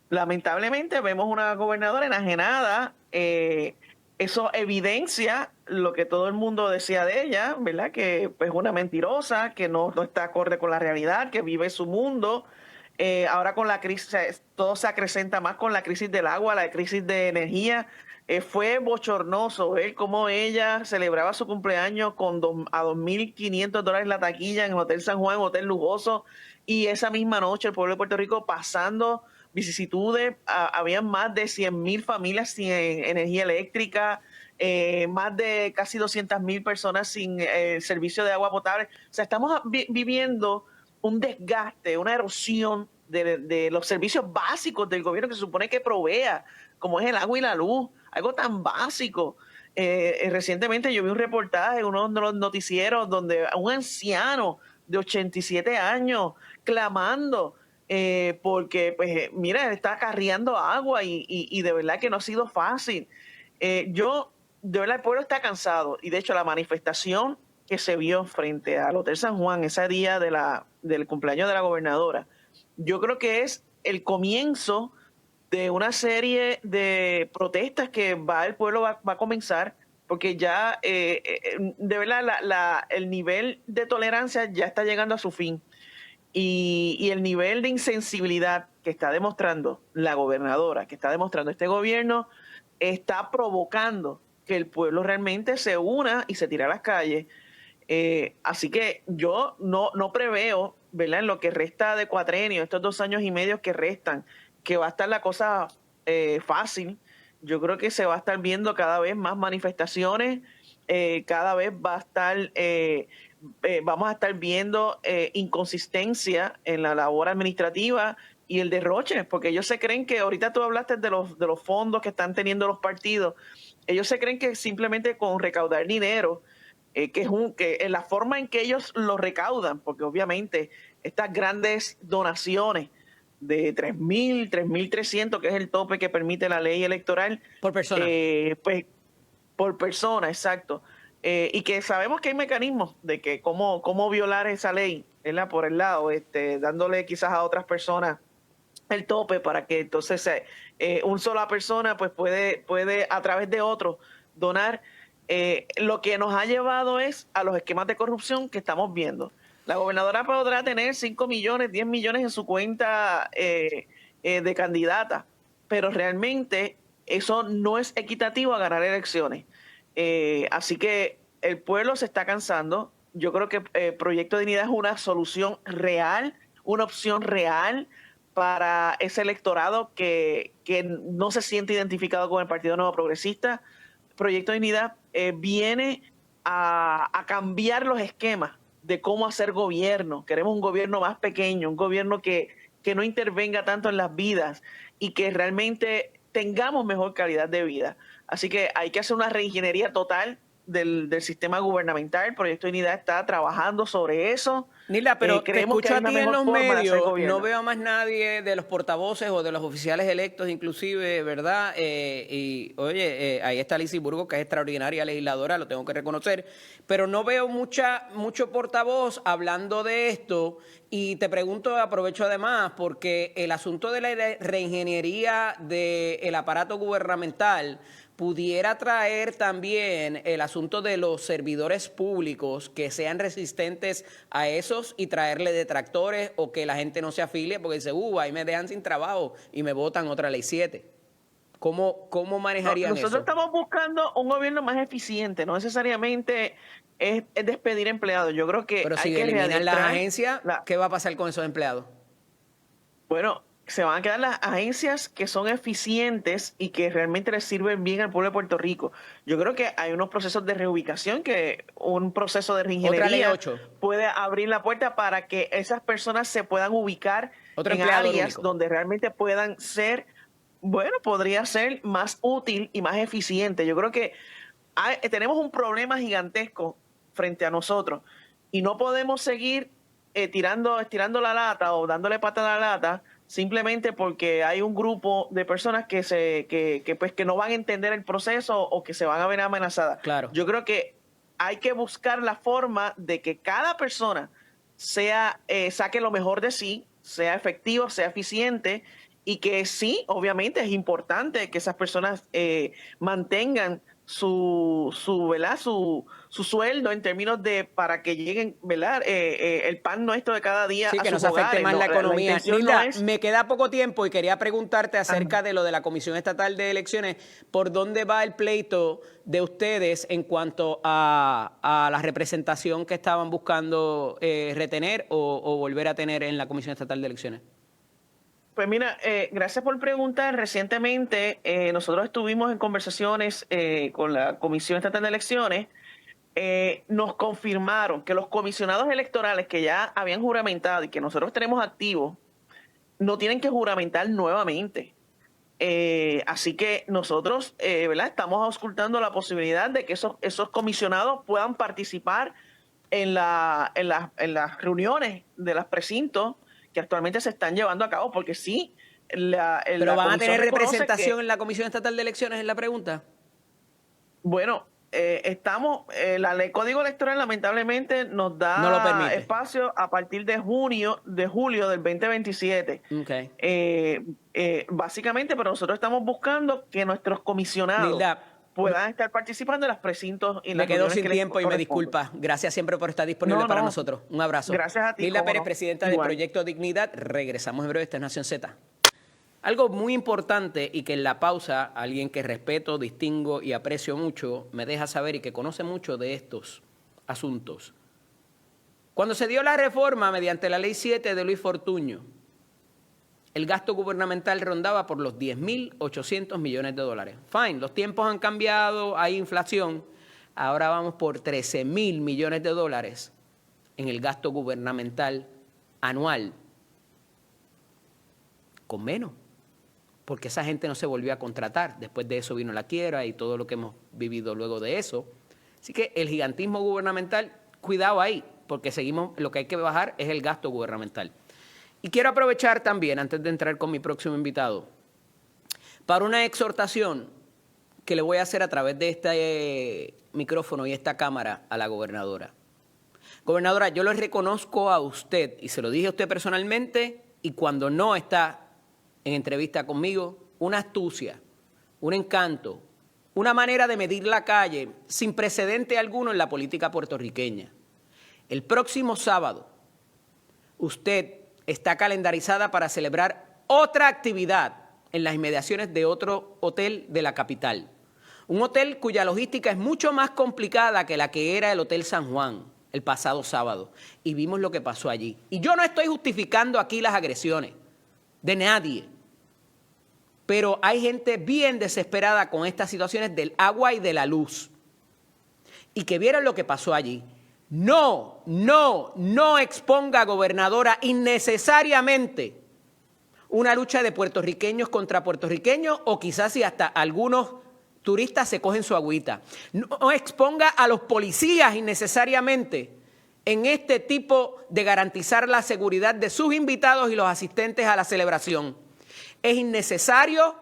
S2: Lamentablemente vemos una gobernadora enajenada. Eso evidencia lo que todo el mundo decía de ella, ¿verdad? Que es una mentirosa, que no está acorde con la realidad, que vive su mundo. Ahora con la crisis, todo se acrecenta más con la crisis del agua, la crisis de energía. Fue bochornoso ver cómo ella celebraba su cumpleaños con a $2.500 la taquilla en el Hotel San Juan, hotel lujoso, y esa misma noche el pueblo de Puerto Rico pasando vicisitudes, habían más de 100,000 familias sin energía eléctrica, más de casi 200,000 personas sin servicio de agua potable. O sea, estamos viviendo un desgaste, una erosión de los servicios básicos del gobierno que se supone que provea, como es el agua y la luz, algo tan básico. Recientemente yo vi un reportaje en uno de los noticieros donde un anciano de 87 años clamando porque, pues, mira, él está acarreando agua y de verdad que no ha sido fácil. De verdad, el pueblo está cansado y de hecho la manifestación que se vio frente al Hotel San Juan ese día del cumpleaños de la gobernadora, yo creo que es el comienzo de una serie de protestas que el pueblo va a comenzar, porque ya, de verdad, el nivel de tolerancia ya está llegando a su fin. Y el nivel de insensibilidad que está demostrando la gobernadora, que está demostrando este gobierno, está provocando que el pueblo realmente se una y se tire a las calles. Así que yo no preveo, ¿verdad?, en lo que resta de cuatrenio, estos 2 años y medio que restan, que va a estar la cosa fácil. Yo creo que se va a estar viendo cada vez más manifestaciones, cada vez va a estar, vamos a estar viendo inconsistencia en la labor administrativa y el derroche, porque ellos se creen que, ahorita tú hablaste de los fondos que están teniendo los partidos, ellos se creen que simplemente con recaudar dinero, que en la forma en que ellos lo recaudan, porque obviamente estas grandes donaciones de 3,300, que es el tope que permite la ley electoral.
S1: Por persona.
S2: Pues por persona, exacto. Y que sabemos que hay mecanismos de que cómo violar esa ley, ¿verdad? Por el lado, dándole quizás a otras personas el tope para que entonces una sola persona pues puede a través de otro donar. Lo que nos ha llevado es a los esquemas de corrupción que estamos viendo. La gobernadora podrá tener 5 millones, 10 millones en su cuenta de candidata, pero realmente eso no es equitativo a ganar elecciones. Así que el pueblo se está cansando. Yo creo que Proyecto de Dignidad es una solución real, una opción real para ese electorado que no se siente identificado con el Partido Nuevo Progresista. Proyecto de Dignidad viene a cambiar los esquemas de cómo hacer gobierno. Queremos un gobierno más pequeño, un gobierno que no intervenga tanto en las vidas y que realmente tengamos mejor calidad de vida. Así que hay que hacer una reingeniería total del sistema gubernamental. Proyecto de Dignidad está trabajando sobre eso.
S1: Nilda, pero te escucho a ti en los medios, no veo a más nadie de los portavoces o de los oficiales electos inclusive, ¿verdad? Y oye, ahí está Lizy Burgos, que es extraordinaria legisladora, lo tengo que reconocer, pero no veo mucho portavoz hablando de esto. Y te pregunto, aprovecho además, porque el asunto de la reingeniería del aparato gubernamental pudiera traer también el asunto de los servidores públicos que sean resistentes a esos y traerle detractores, o que la gente no se afilie porque dice, ahí me dejan sin trabajo y me votan otra ley 7. ¿Cómo manejarían eso?
S2: Nosotros estamos buscando un gobierno más eficiente, no necesariamente es despedir empleados. Yo creo que
S1: pero
S2: hay
S1: si
S2: que
S1: eliminan las agencias, ¿qué va a pasar con esos empleados?
S2: Bueno, se van a quedar las agencias que son eficientes y que realmente les sirven bien al pueblo de Puerto Rico. Yo creo que hay unos procesos de reubicación, que un proceso de reingeniería puede abrir la puerta para que esas personas se puedan ubicar en áreas donde realmente puedan ser, bueno, podría ser más útil y más eficiente. Yo creo que tenemos un problema gigantesco frente a nosotros y no podemos seguir estirando la lata o dándole patada a la lata simplemente porque hay un grupo de personas que no van a entender el proceso o que se van a ver amenazadas.
S1: Claro.
S2: Yo creo que hay que buscar la forma de que cada persona saque lo mejor de sí, sea efectivo, sea eficiente, y que sí, obviamente es importante que esas personas mantengan su sueldo en términos de para que lleguen, ¿verdad? El pan nuestro de cada día.
S1: Sí,
S2: a
S1: que
S2: sus
S1: no se afecte más la economía. Nilda, me queda poco tiempo y quería preguntarte acerca de lo de la Comisión Estatal de Elecciones. ¿Por dónde va el pleito de ustedes en cuanto a la representación que estaban buscando retener o volver a tener en la Comisión Estatal de Elecciones?
S2: Pues mira, gracias por preguntar. Recientemente nosotros estuvimos en conversaciones con la Comisión Estatal de Elecciones. Nos confirmaron que los comisionados electorales que ya habían juramentado y que nosotros tenemos activos no tienen que juramentar nuevamente. Así que nosotros, ¿verdad? Estamos auscultando la posibilidad de que esos comisionados puedan participar en las reuniones de los precintos que actualmente se están llevando a cabo, porque sí,
S1: ¿Pero van a tener representación
S2: que,
S1: en la Comisión Estatal de Elecciones, es la pregunta?
S2: bueno, la ley Código Electoral lamentablemente nos
S1: No lo
S2: da
S1: permite.
S2: espacio a partir de julio del 2027.
S1: Okay.
S2: Básicamente, pero nosotros estamos buscando que nuestros comisionados
S1: Nilda,
S2: puedan estar participando en los precintos y en
S1: me
S2: las
S1: quedo
S2: reuniones
S1: sin
S2: que les
S1: tiempo y me
S2: corresponden.
S1: disculpa. Gracias siempre por estar disponible
S2: No,
S1: para
S2: no,
S1: nosotros. Un abrazo.
S2: gracias a ti.
S1: Nilda
S2: cómo
S1: Pérez,
S2: no.
S1: presidenta del
S2: Igual.
S1: Proyecto Dignidad. Regresamos en breve. Esta es Nación Z. Algo muy importante y que en la pausa alguien que respeto, distingo y aprecio mucho me deja saber y que conoce mucho de estos asuntos. Cuando se dio la reforma mediante la Ley 7 de Luis Fortuño, el gasto gubernamental rondaba por los 10.800 millones de dólares. Fine, los tiempos han cambiado, hay inflación. Ahora vamos por 13.000 millones de dólares en el gasto gubernamental anual. Con menos, porque esa gente no se volvió a contratar. Después de eso vino la quiebra y todo lo que hemos vivido luego de eso. Así que el gigantismo gubernamental, cuidado ahí, porque seguimos, lo que hay que bajar es el gasto gubernamental. Y quiero aprovechar también, antes de entrar con mi próximo invitado, para una exhortación que le voy a hacer a través de este micrófono y esta cámara a la gobernadora. Gobernadora, yo le reconozco a usted, y se lo dije a usted personalmente, y cuando no está en entrevista conmigo, una astucia, un encanto, una manera de medir la calle sin precedente alguno en la política puertorriqueña. El próximo sábado, usted está calendarizada para celebrar otra actividad en las inmediaciones de otro hotel de la capital. Un hotel cuya logística es mucho más complicada que la que era el Hotel San Juan el pasado sábado. Y vimos lo que pasó allí. Y yo no estoy justificando aquí las agresiones de nadie. Pero hay gente bien desesperada con estas situaciones del agua y de la luz. Y que vieron lo que pasó allí. No exponga, gobernadora, innecesariamente una lucha de puertorriqueños contra puertorriqueños o quizás si hasta algunos turistas se cogen su agüita. No exponga a los policías innecesariamente en este tipo de garantizar la seguridad de sus invitados y los asistentes a la celebración. Es innecesario,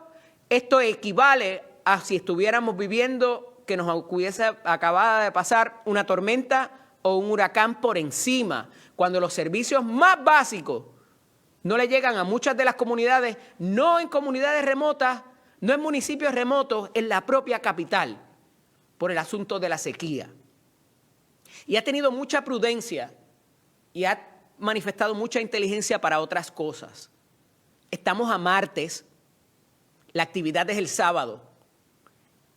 S1: esto equivale a si estuviéramos viviendo que nos hubiese acabado de pasar una tormenta o un huracán por encima, cuando los servicios más básicos no le llegan a muchas de las comunidades, no en comunidades remotas, no en municipios remotos, en la propia capital, por el asunto de la sequía. Y ha tenido mucha prudencia y ha manifestado mucha inteligencia para otras cosas. Estamos a martes, la actividad es el sábado.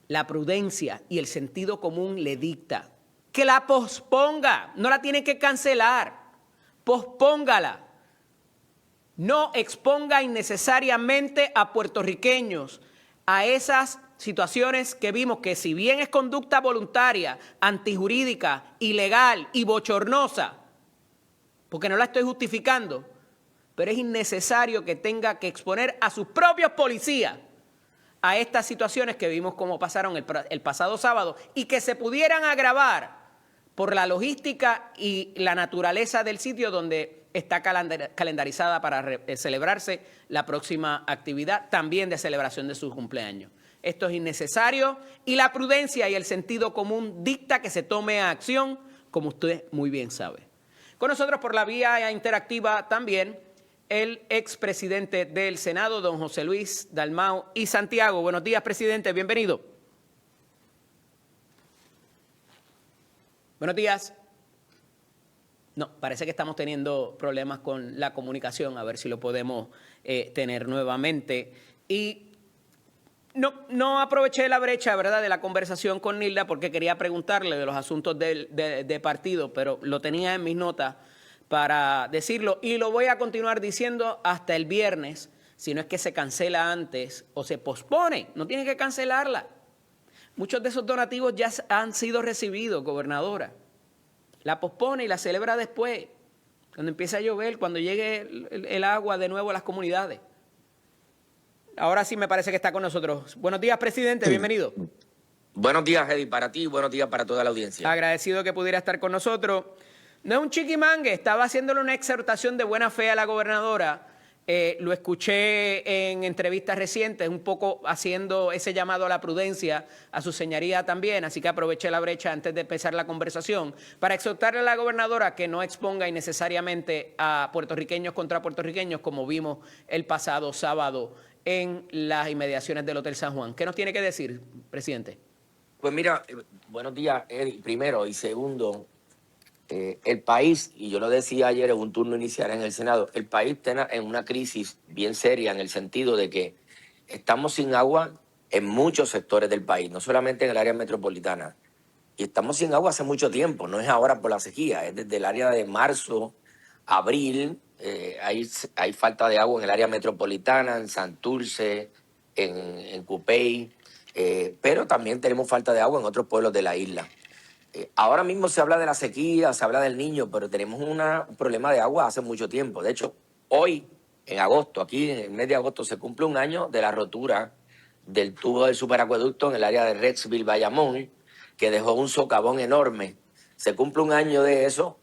S1: La prudencia y el sentido común le dicta que la posponga, no la tiene que cancelar, pospóngala. No exponga innecesariamente a puertorriqueños a esas situaciones que vimos que si bien es conducta voluntaria, antijurídica, ilegal y bochornosa, porque no la estoy justificando, pero es innecesario que tenga que exponer a sus propios policías a estas situaciones que vimos como pasaron el pasado sábado y que se pudieran agravar por la logística y la naturaleza del sitio donde está calendarizada para celebrarse la próxima actividad, también de celebración de su cumpleaños. Esto es innecesario y la prudencia y el sentido común dicta que se tome acción, como usted muy bien sabe. Con nosotros por la vía interactiva también el expresidente del Senado, don José Luis Dalmau y Santiago. Buenos días, presidente, bienvenido. Buenos días. No, parece que estamos teniendo problemas con la comunicación, a ver si lo podemos tener nuevamente. Y no aproveché la brecha, ¿verdad?, de la conversación con Nilda porque quería preguntarle de los asuntos de partido, pero lo tenía en mis notas para decirlo y lo voy a continuar diciendo hasta el viernes sino es que se cancela antes o se pospone, no tiene que cancelarla. Muchos de esos donativos ya han sido recibidos, gobernadora. La pospone y la celebra después, cuando empiece a llover, cuando llegue el agua de nuevo a las comunidades. Ahora sí me parece que está con nosotros. Buenos días, presidente, bienvenido.
S3: Buenos días, Eddie, para ti y buenos días para toda la audiencia.
S1: Agradecido que pudiera estar con nosotros. No es un chiquimangue, estaba haciéndole una exhortación de buena fe a la gobernadora. Lo escuché en entrevistas recientes, un poco haciendo ese llamado a la prudencia, a su señoría también, así que aproveché la brecha antes de empezar la conversación para exhortarle a la gobernadora que no exponga innecesariamente a puertorriqueños contra puertorriqueños, como vimos el pasado sábado en las inmediaciones del Hotel San Juan. ¿Qué nos tiene que decir, presidente?
S3: Pues mira, buenos días, Eddie, primero, y segundo, el país, y yo lo decía ayer en un turno inicial en el Senado, el país está en una crisis bien seria en el sentido de que estamos sin agua en muchos sectores del país, no solamente en el área metropolitana. Y estamos sin agua hace mucho tiempo, no es ahora por la sequía, es desde el área de marzo, abril, hay falta de agua en el área metropolitana, en Santurce, en Cupey, pero también tenemos falta de agua en otros pueblos de la isla. Ahora mismo se habla de la sequía, se habla del Niño, pero tenemos un problema de agua hace mucho tiempo. De hecho, hoy, en agosto, aquí en el mes de agosto, se cumple un año de la rotura del tubo del superacueducto en el área de Rexville, Bayamón, que dejó un socavón enorme. Se cumple un año de eso.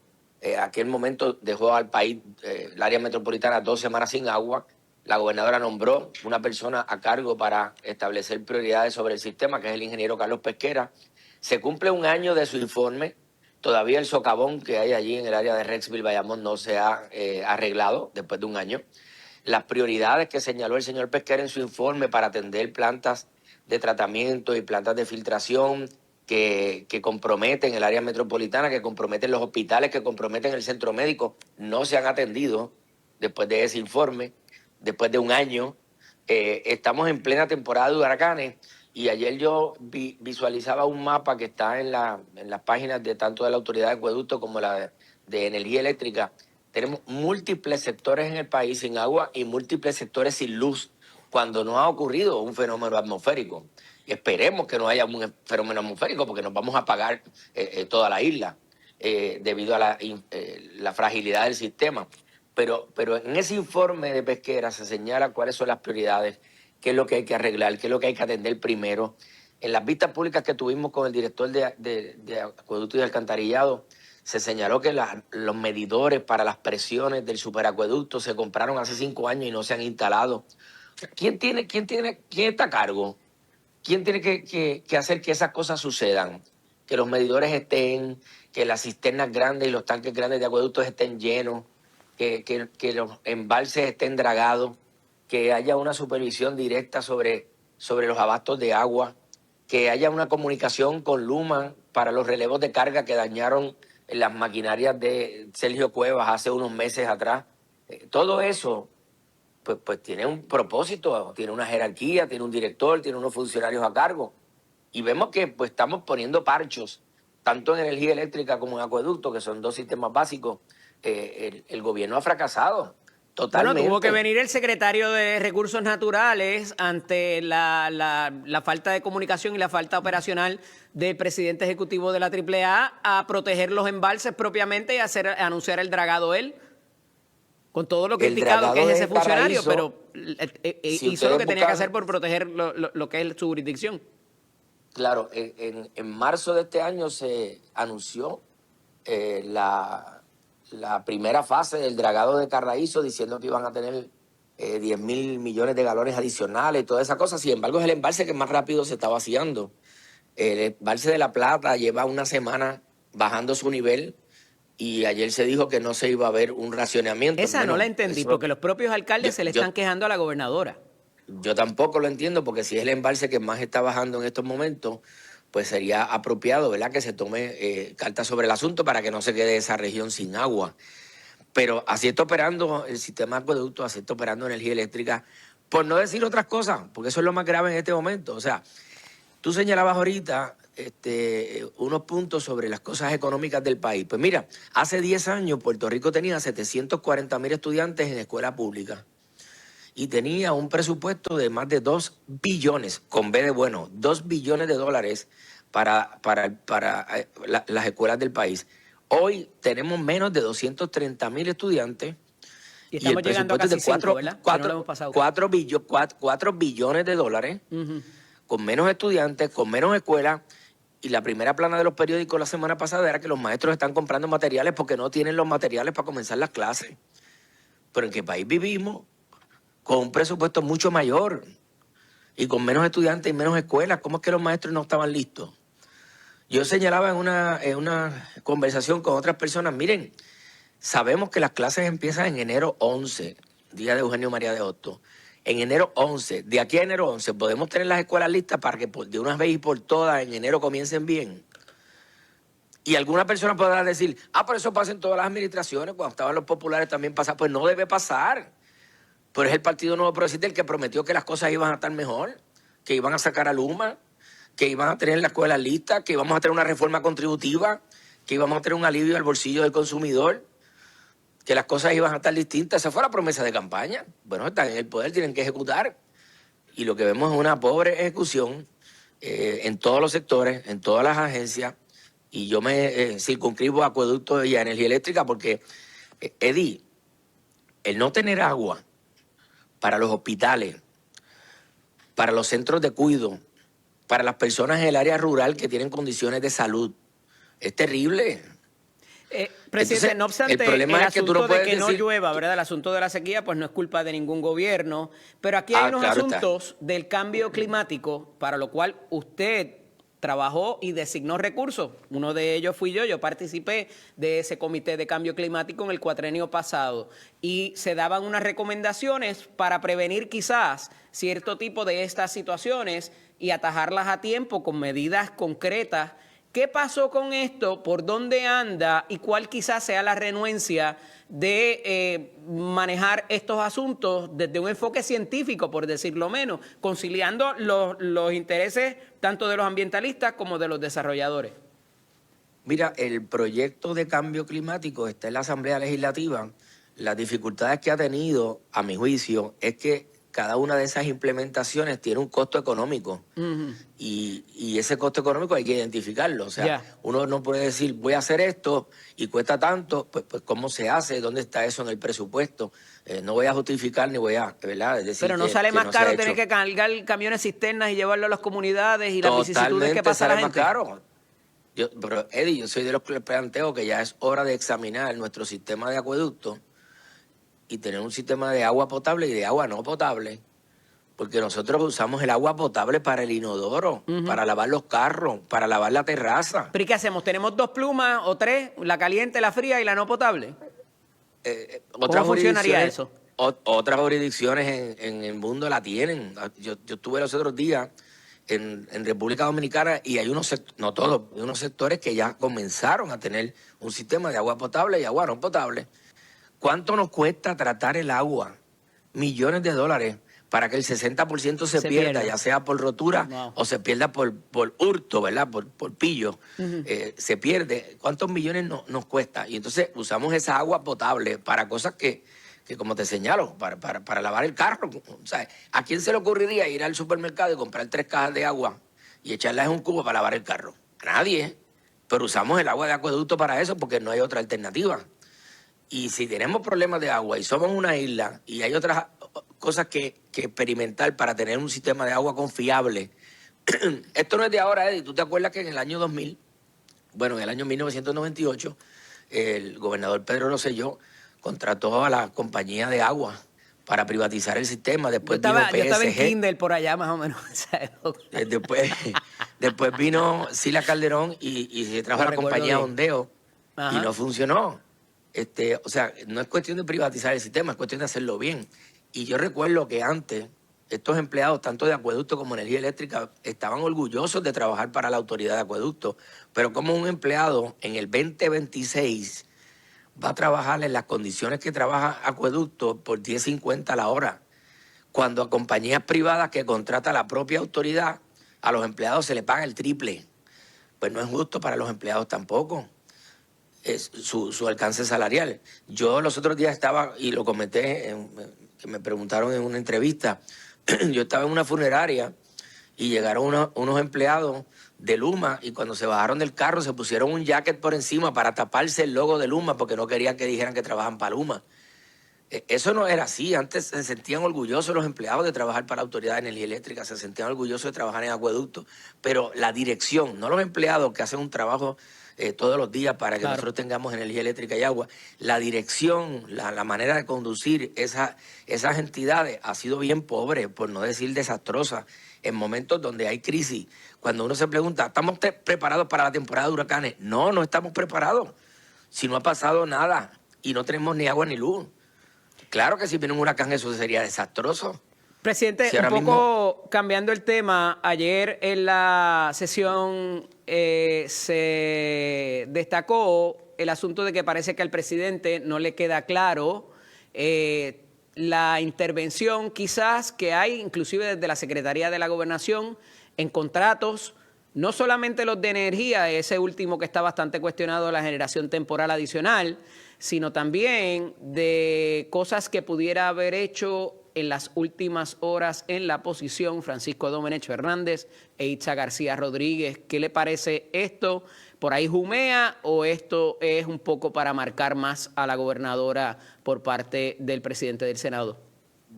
S3: Aquel momento dejó al país, el área metropolitana, 2 semanas sin agua. La gobernadora nombró una persona a cargo para establecer prioridades sobre el sistema, que es el ingeniero Carlos Pesquera. Se cumple un año de su informe. Todavía el socavón que hay allí en el área de Rexville, Bayamón, no se ha arreglado después de un año. Las prioridades que señaló el señor Pesquera en su informe para atender plantas de tratamiento y plantas de filtración que comprometen el área metropolitana, que comprometen los hospitales, que comprometen el centro médico, no se han atendido después de ese informe, después de un año. Estamos en plena temporada de huracanes. Y ayer yo visualizaba un mapa que está en las páginas de tanto de la Autoridad de Acueducto como la de Energía Eléctrica. Tenemos múltiples sectores en el país sin agua y múltiples sectores sin luz cuando no ha ocurrido un fenómeno atmosférico. Y esperemos que no haya un fenómeno atmosférico porque nos vamos a apagar toda la isla debido a la fragilidad del sistema. Pero en ese informe de Pesquera se señala cuáles son las prioridades, qué es lo que hay que arreglar, qué es lo que hay que atender primero. En las vistas públicas que tuvimos con el director de Acueducto y Alcantarillado, se señaló que los medidores para las presiones del superacueducto se compraron hace 5 años y no se han instalado. ¿Quién está a cargo? ¿Quién tiene que hacer que esas cosas sucedan? Que los medidores estén, que las cisternas grandes y los tanques grandes de acueductos estén llenos, que los embalses estén dragados, que haya una supervisión directa sobre los abastos de agua, que haya una comunicación con Luma para los relevos de carga que dañaron las maquinarias de Sergio Cuevas hace unos meses atrás. Todo eso pues tiene un propósito, tiene una jerarquía, tiene un director, tiene unos funcionarios a cargo. Y vemos que pues estamos poniendo parchos, tanto en energía eléctrica como en acueducto, que son 2 sistemas básicos. El gobierno ha fracasado. Totalmente.
S1: Bueno, tuvo que venir el secretario de Recursos Naturales ante la falta de comunicación y la falta operacional del presidente ejecutivo de la AAA a proteger los embalses propiamente y anunciar el dragado él. Con todo lo criticado que es ese funcionario, pero hizo lo que tenía que hacer por proteger lo que es su jurisdicción.
S3: Claro, en marzo de este año se anunció la primera fase del dragado de Carraízo, diciendo que iban a tener 10.000 millones de galones adicionales y toda esa cosa. Sin embargo, es el embalse que más rápido se está vaciando. El embalse de La Plata lleva una semana bajando su nivel y ayer se dijo que no se iba a ver un racionamiento.
S1: Esa no la entendí, porque los propios alcaldes se le están quejando a la gobernadora.
S3: Yo tampoco lo entiendo, porque si es el embalse que más está bajando en estos momentos, pues sería apropiado, ¿verdad?, que se tome cartas sobre el asunto para que no se quede esa región sin agua. Pero así está operando el sistema de acueducto, así está operando energía eléctrica, por no decir otras cosas, porque eso es lo más grave en este momento. O sea, tú señalabas ahorita unos puntos sobre las cosas económicas del país. Pues mira, hace 10 años Puerto Rico tenía 740.000 estudiantes en escuela pública. y tenía un presupuesto de más de 2 billones, con B de bueno, 2 billones de dólares para las escuelas del país. Hoy tenemos menos de 230,000 estudiantes
S1: Y
S3: y el
S1: estamos llegando a
S3: presupuesto
S1: casi
S3: es de
S1: 5, ¿verdad? Que no lo hemos pasado.
S3: 4 billones de dólares, con menos estudiantes, con menos escuelas. Y la primera plana de los periódicos la semana pasada era que los maestros están comprando materiales porque no tienen los materiales para comenzar las clases. Pero ¿en qué país vivimos? Con un presupuesto mucho mayor y con menos estudiantes y menos escuelas. ¿Cómo es que los maestros no estaban listos? Yo señalaba en una conversación con otras personas, miren, sabemos que las clases empiezan en enero 11, día de Eugenio María de Hostos. En enero 11, de aquí a enero 11, podemos tener las escuelas listas para que de una vez y por todas en enero comiencen bien. Y alguna persona podrá decir, pero eso pasa en todas las administraciones, cuando estaban los populares también pasa. Pues no debe pasar. Pero es el Partido Nuevo Progresista el que prometió que las cosas iban a estar mejor, que iban a sacar a Luma, que iban a tener la escuela lista, que íbamos a tener una reforma contributiva, que íbamos a tener un alivio al bolsillo del consumidor, que las cosas iban a estar distintas. Esa fue la promesa de campaña. Bueno, están en el poder, tienen que ejecutar. Y lo que vemos es una pobre ejecución en todos los sectores, en todas las agencias. Y yo me circunscribo a acueductos y a energía eléctrica porque, Eddie, el no tener agua para los hospitales, para los centros de cuidado, para las personas en el área rural que tienen condiciones de salud, es terrible.
S1: Presidente,
S3: Entonces,
S1: no obstante,
S3: el problema
S1: el
S3: es que tú
S1: asunto
S3: no puedes
S1: de que no
S3: decir-
S1: llueva, ¿verdad? El asunto de la sequía, pues no es culpa de ningún gobierno, pero aquí hay unos
S3: claro está.
S1: asuntos del cambio climático para lo cual usted trabajó y designó recursos. Uno de ellos fui yo participé de ese comité de cambio climático en el cuatrenio pasado y se daban unas recomendaciones para prevenir quizás cierto tipo de estas situaciones y atajarlas a tiempo con medidas concretas. ¿Qué pasó con esto? ¿Por dónde anda? ¿Y cuál quizás sea la renuencia de manejar estos asuntos desde un enfoque científico, por decirlo menos, conciliando los intereses tanto de los ambientalistas como de los desarrolladores?
S3: Mira, el proyecto de cambio climático está en la Asamblea Legislativa. Las dificultades que ha tenido, a mi juicio, es que cada una de esas implementaciones tiene un costo económico. Y ese costo económico hay que identificarlo. O sea, uno no puede decir, voy a hacer esto y cuesta tanto, pues ¿cómo se hace? ¿Dónde está eso en el presupuesto? No voy a justificar ni voy a, ¿verdad? Es decir,
S1: pero no
S3: que,
S1: sale
S3: que
S1: más
S3: no se ha
S1: caro tener
S3: hecho.
S1: que cargar camiones cisternas y llevarlo a las comunidades y las vicisitudes que
S3: Totalmente
S1: pasa la
S3: sale más
S1: gente.
S3: caro. Pero, Eddie, yo soy de los que les planteo que ya es hora de examinar nuestro sistema de acueducto y tener un sistema de agua potable y de agua no potable. Porque nosotros usamos el agua potable para el inodoro, para lavar los carros, para lavar la terraza.
S1: ¿Pero y qué hacemos? ¿Tenemos 2 plumas o 3? ¿La caliente, la fría y la no potable? ¿Cómo funcionaría eso?
S3: Otras jurisdicciones en el mundo la tienen. Yo estuve los otros días en República Dominicana y hay no todos, hay unos sectores que ya comenzaron a tener un sistema de agua potable y agua no potable. ¿Cuánto nos cuesta tratar el agua? Millones de dólares para que el 60% se pierda, ya sea por rotura o se pierda por hurto, ¿verdad? Por pillo. Se pierde. ¿Cuántos millones nos cuesta? Y entonces usamos esa agua potable para cosas que como te señalo, para lavar el carro. O sea, ¿a quién se le ocurriría ir al supermercado y comprar 3 cajas de agua y echarlas en un cubo para lavar el carro? A nadie. Pero usamos el agua de acueducto para eso porque no hay otra alternativa. Y si tenemos problemas de agua y somos una isla y hay otras cosas que experimentar para tener un sistema de agua confiable. Esto no es de ahora, Eddie. ¿Tú te acuerdas que en el año 2000, bueno, en el año 1998, el gobernador Pedro Rosselló contrató a la compañía de agua para privatizar el sistema? Después
S1: yo estaba en
S3: PSG.
S1: Kindle por allá más o menos.
S3: Después vino Sila Calderón y se trajo a la compañía
S1: bien.
S3: Ondeo.
S1: Ajá.
S3: Y no funcionó. O sea, no es cuestión de privatizar el sistema, es cuestión de hacerlo bien. Y yo recuerdo que antes estos empleados, tanto de acueducto como energía eléctrica, estaban orgullosos de trabajar para la autoridad de acueducto. Pero como un empleado en el 2026 va a trabajar en las condiciones que trabaja acueducto por $10.50 la hora, cuando a compañías privadas que contrata la propia autoridad, a los empleados se les paga el triple? Pues no es justo para los empleados tampoco. su alcance salarial. Yo los otros días estaba, y lo comenté, que me preguntaron en una entrevista, yo estaba en una funeraria y llegaron unos empleados de Luma y cuando se bajaron del carro se pusieron un jacket por encima para taparse el logo de Luma porque no querían que dijeran que trabajan para Luma. Eso no era así. Antes se sentían orgullosos los empleados de trabajar para la Autoridad de Energía Eléctrica, se sentían orgullosos de trabajar en acueductos, pero la dirección, no los empleados que hacen un trabajo todos los días para que nosotros tengamos energía eléctrica y agua, la dirección, la manera de conducir esas entidades ha sido bien pobre, por no decir desastrosa, en momentos donde hay crisis. Cuando uno se pregunta, ¿estamos preparados para la temporada de huracanes? No, no estamos preparados. Si no ha pasado nada y no tenemos ni agua ni luz. Claro que si viene un huracán eso sería desastroso.
S1: Presidente,
S3: Si
S1: un
S3: ahora
S1: poco cambiando el tema, ayer en la sesión se destacó el asunto de que parece que al presidente no le queda claro la intervención quizás que hay inclusive desde la Secretaría de la Gobernación en contratos, no solamente los de energía, ese último que está bastante cuestionado, la generación temporal adicional, sino también de cosas que pudiera haber hecho en las últimas horas en la posición Francisco Domenech Fernández e Itza García Rodríguez. ¿Qué le parece esto? ¿Por ahí jumea o esto es un poco para marcar más a la gobernadora por parte del presidente del Senado?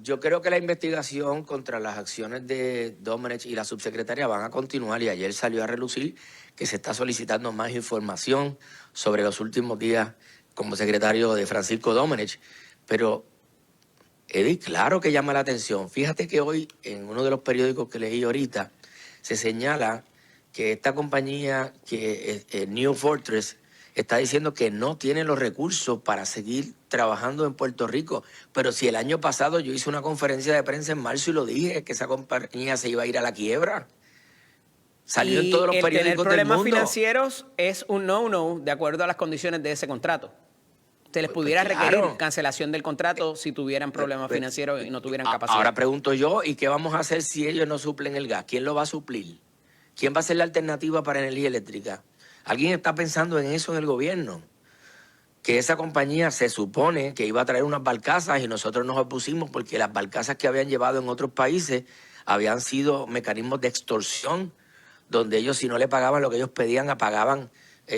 S3: Yo creo que la investigación contra las acciones de Domenech y la subsecretaria van a continuar y ayer salió a relucir que se está solicitando más información sobre los últimos días como secretario de Francisco Domenech. Pero, Eddie, claro que llama la atención. Fíjate que hoy en uno de los periódicos que leí ahorita se señala que esta compañía, que New Fortress, está diciendo que no tiene los recursos para seguir trabajando en Puerto Rico. Pero si el año pasado yo hice una conferencia de prensa en marzo y lo dije, que esa compañía se iba a ir a la quiebra. Salió en todos los periódicos del mundo.
S1: El tener problemas financieros es un no-no de acuerdo a las condiciones de ese contrato. Se les pudiera requerir cancelación del contrato si tuvieran problemas financieros y no tuvieran capacidad.
S3: Ahora pregunto yo, ¿y qué vamos a hacer si ellos no suplen el gas? ¿Quién lo va a suplir? ¿Quién va a ser la alternativa para energía eléctrica? ¿Alguien está pensando en eso en el gobierno? Que esa compañía se supone que iba a traer unas barcazas y nosotros nos opusimos porque las barcazas que habían llevado en otros países habían sido mecanismos de extorsión, donde ellos si no le pagaban lo que ellos pedían, apagaban,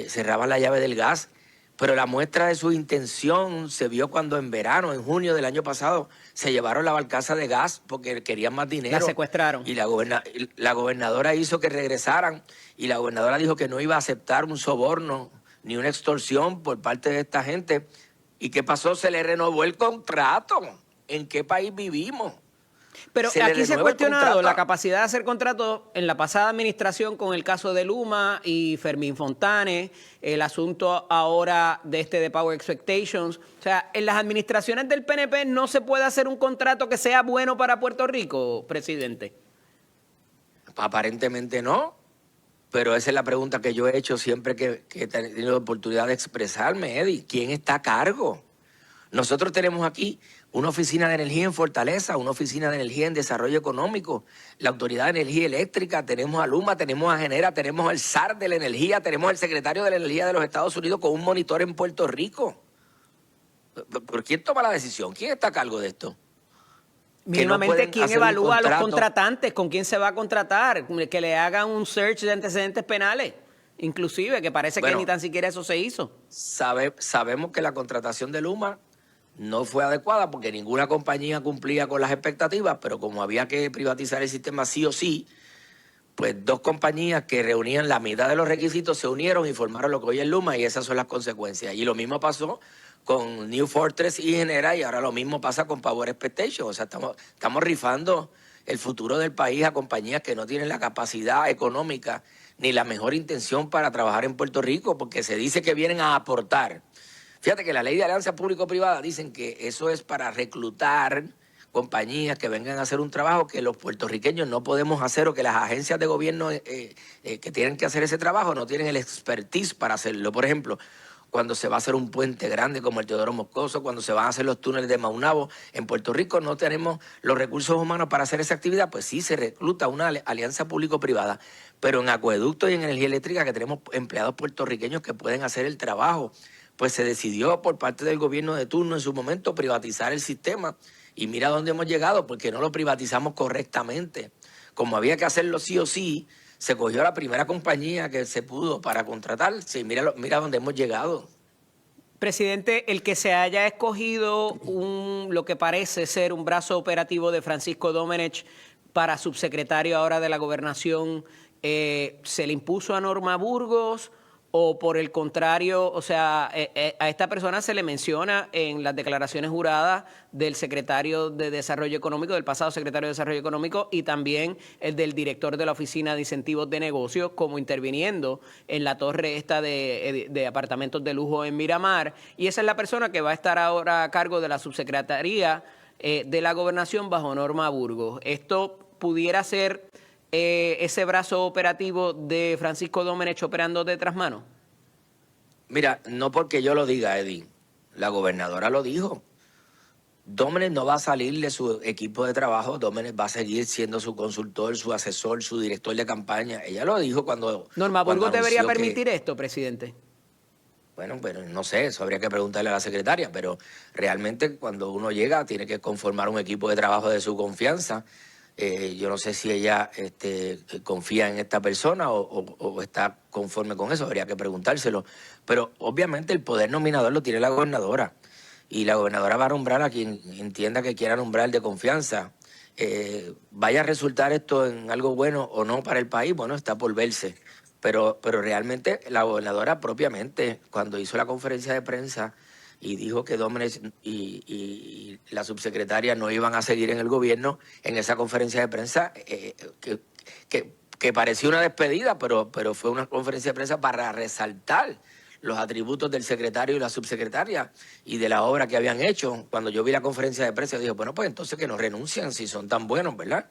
S3: cerraban la llave del gas. Pero la muestra de su intención se vio cuando en verano, en junio del año pasado, se llevaron la barcaza de gas porque querían más dinero.
S1: La secuestraron.
S3: Y la gobernadora hizo que regresaran y la gobernadora dijo que no iba a aceptar un soborno ni una extorsión por parte de esta gente. ¿Y qué pasó? Se le renovó el contrato. ¿En qué país vivimos?
S1: Pero aquí se ha cuestionado la capacidad de hacer contratos en la pasada administración con el caso de Luma y Fermín Fontanes, el asunto ahora de Power Expectations. O sea, en las administraciones del PNP no se puede hacer un contrato que sea bueno para Puerto Rico, presidente.
S3: Aparentemente no, pero esa es la pregunta que yo he hecho siempre que he tenido la oportunidad de expresarme, Eddie. ¿Quién está a cargo? Nosotros tenemos aquí una oficina de energía en Fortaleza, una oficina de energía en desarrollo económico, la Autoridad de Energía Eléctrica, tenemos a Luma, tenemos a Genera, tenemos al SAR de la energía, tenemos al secretario de la Energía de los Estados Unidos con un monitor en Puerto Rico. ¿Por quién toma la decisión? ¿Quién está a cargo de esto?
S1: Mínimamente, ¿quién evalúa a los contratantes? ¿Con quién se va a contratar? Que le hagan un search de antecedentes penales, inclusive, que parece que ni tan siquiera eso se hizo.
S3: Sabemos que la contratación de Luma no fue adecuada porque ninguna compañía cumplía con las expectativas, pero como había que privatizar el sistema sí o sí, pues dos compañías que reunían la mitad de los requisitos se unieron y formaron lo que hoy es Luma y esas son las consecuencias. Y lo mismo pasó con New Fortress y Genera y ahora lo mismo pasa con Power Expectations. O sea, estamos rifando el futuro del país a compañías que no tienen la capacidad económica ni la mejor intención para trabajar en Puerto Rico porque se dice que vienen a aportar. Fíjate que la ley de alianza público-privada dicen que eso es para reclutar compañías que vengan a hacer un trabajo que los puertorriqueños no podemos hacer o que las agencias de gobierno que tienen que hacer ese trabajo no tienen el expertise para hacerlo. Por ejemplo, cuando se va a hacer un puente grande como el Teodoro Moscoso, cuando se van a hacer los túneles de Maunabo, en Puerto Rico no tenemos los recursos humanos para hacer esa actividad, pues sí se recluta una alianza público-privada. Pero en acueductos y en energía eléctrica que tenemos empleados puertorriqueños que pueden hacer el trabajo. pues se decidió por parte del gobierno de turno en su momento privatizar el sistema. Y mira dónde hemos llegado, porque no lo privatizamos correctamente. Como había que hacerlo sí o sí, se cogió la primera compañía que se pudo para contratar. Sí, mira dónde hemos llegado.
S1: Presidente, el que se haya escogido lo que parece ser un brazo operativo de Francisco Domenech para subsecretario ahora de la Gobernación, ¿se le impuso a Norma Burgos o por el contrario, o sea, a esta persona se le menciona en las declaraciones juradas del secretario de Desarrollo Económico, del pasado secretario de Desarrollo Económico y también el del director de la Oficina de Incentivos de Negocios como interviniendo en la torre esta de apartamentos de lujo en Miramar? Y esa es la persona que va a estar ahora a cargo de la subsecretaría de la Gobernación bajo Norma Burgos. ¿Esto pudiera ser ese brazo operativo de Francisco Domenech operando de tras mano?
S3: Mira, no porque yo lo diga, Eddie, la gobernadora lo dijo. Domenech no va a salir de su equipo de trabajo, Domenech va a seguir siendo su consultor, su asesor, su director de campaña. Ella lo dijo cuando...
S1: Norma Burgos debería
S3: anunció
S1: permitir esto, presidente.
S3: Bueno, pero no sé, eso habría que preguntarle a la secretaria, pero realmente cuando uno llega tiene que conformar un equipo de trabajo de su confianza. Yo no sé si ella confía en esta persona o está conforme con eso, habría que preguntárselo. Pero obviamente el poder nominador lo tiene la gobernadora y la gobernadora va a nombrar a quien entienda que quiera nombrar de confianza. Vaya a resultar esto en algo bueno o no para el país, bueno, está por verse. Pero realmente la gobernadora propiamente, cuando hizo la conferencia de prensa y dijo que Domenech y la subsecretaria no iban a seguir en el gobierno, en esa conferencia de prensa, que parecía una despedida, pero fue una conferencia de prensa para resaltar los atributos del secretario y la subsecretaria y de la obra que habían hecho. Cuando yo vi la conferencia de prensa, dije, bueno, pues entonces que no renuncian si son tan buenos, ¿verdad?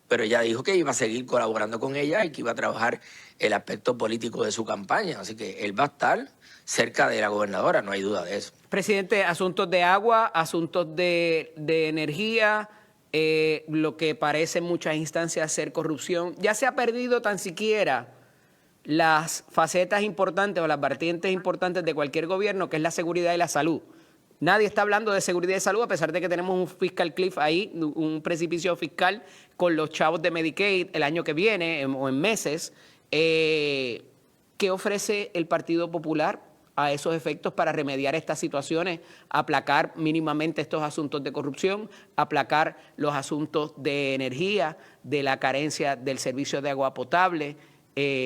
S3: Pero ella dijo que iba a seguir colaborando con ella y que iba a trabajar el aspecto político de su campaña. Así que él va a estar cerca de la gobernadora, no hay duda de eso.
S1: Presidente, asuntos de agua, asuntos de energía, lo que parece en muchas instancias ser corrupción. Ya se ha perdido tan siquiera las facetas importantes o las vertientes importantes de cualquier gobierno, que es la seguridad y la salud. Nadie está hablando de seguridad y salud, a pesar de que tenemos un fiscal cliff ahí, un precipicio fiscal con los chavos de Medicaid el año que viene o en meses. ¿Qué ofrece el Partido Popular a esos efectos para remediar estas situaciones, aplacar mínimamente estos asuntos de corrupción, aplacar los asuntos de energía, de la carencia del servicio de agua potable,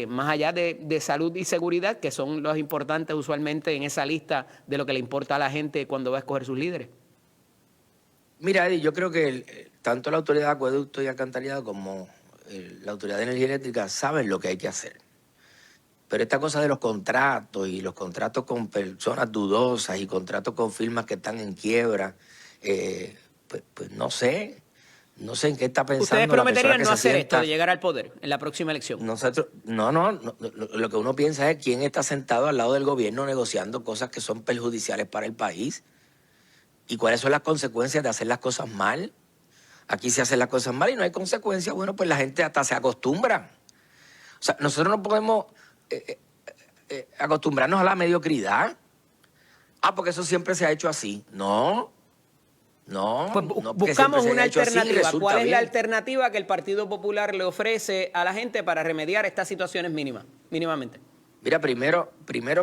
S1: más allá de salud y seguridad, que son los importantes usualmente en esa lista de lo que le importa a la gente cuando va a escoger sus líderes?
S3: Mira, Eddie, yo creo que tanto la Autoridad de Acueducto y Alcantarillado como la Autoridad de Energía Eléctrica saben lo que hay que hacer. Pero esta cosa de los contratos y los contratos con personas dudosas y contratos con firmas que están en quiebra, pues no sé. No sé en qué está pensando.
S1: ¿Ustedes prometerían no hacer
S3: esto
S1: de llegar al poder en la próxima elección?
S3: Nosotros, no, lo que uno piensa es quién está sentado al lado del gobierno negociando cosas que son perjudiciales para el país y cuáles son las consecuencias de hacer las cosas mal. Aquí se hacen las cosas mal y no hay consecuencias. Bueno, pues la gente hasta se acostumbra. O sea, nosotros no podemos acostumbrarnos a la mediocridad. Porque eso siempre se ha hecho así. No,
S1: pues buscamos una alternativa. ¿Cuál es la alternativa que el Partido Popular le ofrece a la gente para remediar estas situaciones mínimamente?
S3: Mira, primero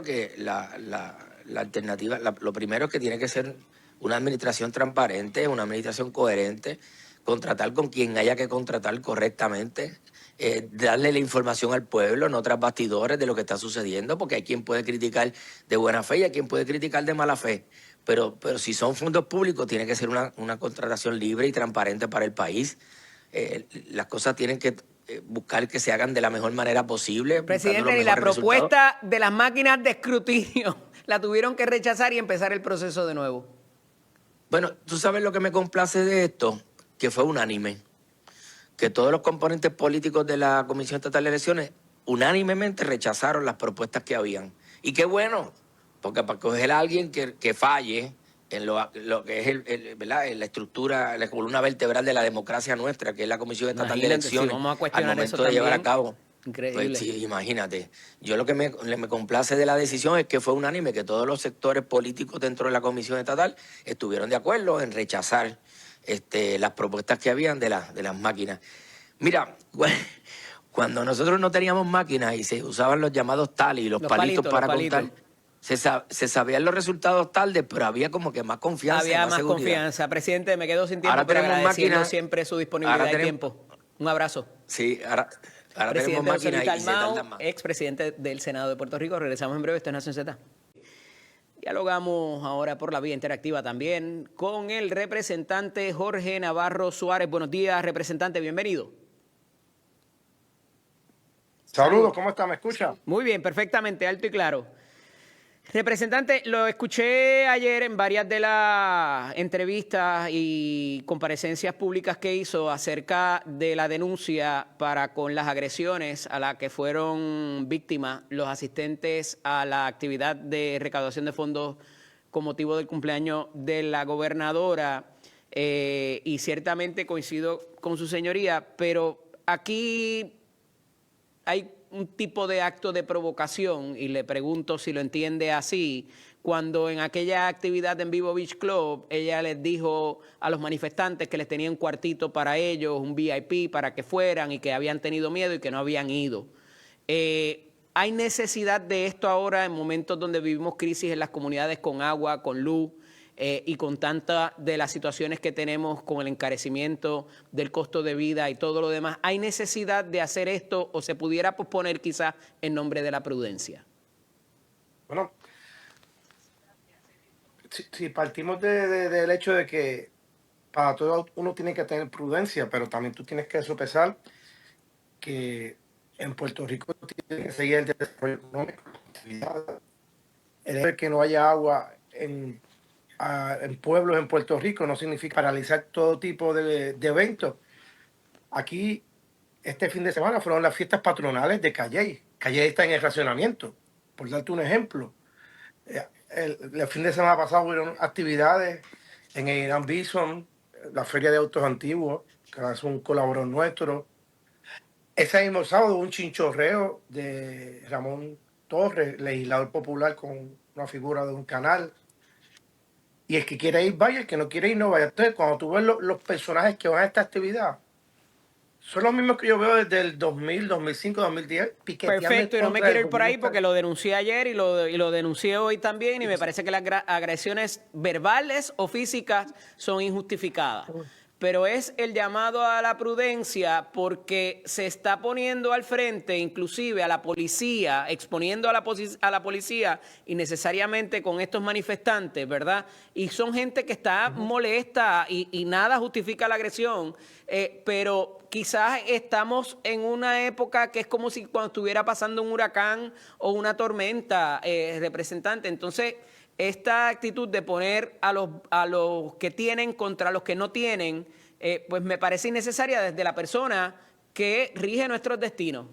S3: que la alternativa, lo primero es que tiene que ser una administración transparente, una administración coherente, contratar con quien haya que contratar correctamente, darle la información al pueblo, no tras bastidores de lo que está sucediendo, porque hay quien puede criticar de buena fe y hay quien puede criticar de mala fe. Pero si son fondos públicos, tiene que ser una contratación libre y transparente para el país. Las cosas tienen que buscar que se hagan de la mejor manera posible.
S1: Presidente, y la propuesta de las máquinas de escrutinio la tuvieron que rechazar y empezar el proceso de nuevo.
S3: Bueno, tú sabes lo que me complace de esto, que fue unánime. Que todos los componentes políticos de la Comisión Estatal de Elecciones unánimemente rechazaron las propuestas que habían. Y qué bueno. Porque para coger a alguien que falle en lo que es ¿verdad? En la estructura, la columna vertebral de la democracia nuestra, que es la Comisión Estatal de Elecciones,
S1: si vamos a cuestionar
S3: al momento
S1: eso
S3: de llevar a
S1: también,
S3: cabo.
S1: Increíble.
S3: Pues sí, imagínate. Yo lo que me complace de la decisión es que fue unánime, que todos los sectores políticos dentro de la Comisión Estatal estuvieron de acuerdo en rechazar las propuestas que habían de las máquinas. Mira, cuando nosotros no teníamos máquinas y se usaban los llamados tali, los palitos para contar, se sabían los resultados tarde, pero había como que más confianza.
S1: Había
S3: más
S1: más
S3: seguridad.
S1: Confianza. Presidente, me quedo sin tiempo,
S3: Ahora
S1: pero
S3: tenemos
S1: agradeciendo
S3: máquinas.
S1: siempre su disponibilidad y tiempo. Un abrazo.
S3: Sí, ahora tenemos
S1: Presidente José
S3: máquinas
S1: Luis
S3: y se
S1: Dalmau,
S3: tardan más.
S1: expresidente del Senado de Puerto Rico. Regresamos en breve. Esto es Nación Z. Dialogamos ahora por la vía interactiva también con el representante Jorge Navarro Suárez. Buenos días, representante. Bienvenido.
S4: Saludos, ¿cómo está? ¿Me escucha?
S1: Muy bien, perfectamente, alto y claro. Representante, lo escuché ayer en varias de las entrevistas y comparecencias públicas que hizo acerca de la denuncia para con las agresiones a las que fueron víctimas los asistentes a la actividad de recaudación de fondos con motivo del cumpleaños de la gobernadora. Y ciertamente coincido con su señoría, pero aquí hay un tipo de acto de provocación, y le pregunto si lo entiende así, cuando en aquella actividad en Vivo Beach Club, ella les dijo a los manifestantes que les tenía un cuartito para ellos, un VIP para que fueran y que habían tenido miedo y que no habían ido. ¿Hay necesidad de esto ahora en momentos donde vivimos crisis en las comunidades con agua, con luz? Y con tantas de las situaciones que tenemos con el encarecimiento del costo de vida y todo lo demás, ¿hay necesidad de hacer esto o se pudiera posponer quizás en nombre de la prudencia?
S4: Bueno, si partimos del hecho de que para todo uno tiene que tener prudencia, pero también tú tienes que sopesar que en Puerto Rico tiene que seguir el desarrollo económico. El hecho de que no haya agua en pueblos en Puerto Rico no significa paralizar todo tipo de eventos. Aquí, este fin de semana fueron las fiestas patronales de Calley. Calley está en el racionamiento, por darte un ejemplo. El fin de semana pasado hubieron actividades en el Irán Bison, la Feria de Autos Antiguos, que es un colaborador nuestro. Ese mismo sábado hubo un chinchorreo de Ramón Torres, legislador popular con una figura de un canal. Y el que quiere ir, vaya, el que no quiere ir, no vaya. Entonces, cuando tú ves los personajes que van a esta actividad, son los mismos que yo veo desde el 2000, 2005, 2010, piqueteando.
S1: Perfecto, y no me quiero ir por ahí porque
S4: lo...
S1: lo denuncié ayer y lo denuncié hoy también, y me parece que las agresiones verbales o físicas son injustificadas. Pero es el llamado a la prudencia porque se está poniendo al frente inclusive a la policía, exponiendo a la policía innecesariamente con estos manifestantes, ¿verdad? Y son gente que está molesta y nada justifica la agresión, pero quizás estamos en una época que es como si cuando estuviera pasando un huracán o una tormenta, representante. Entonces, esta actitud de poner a los que tienen contra los que no tienen, pues me parece innecesaria desde la persona que rige nuestros destinos.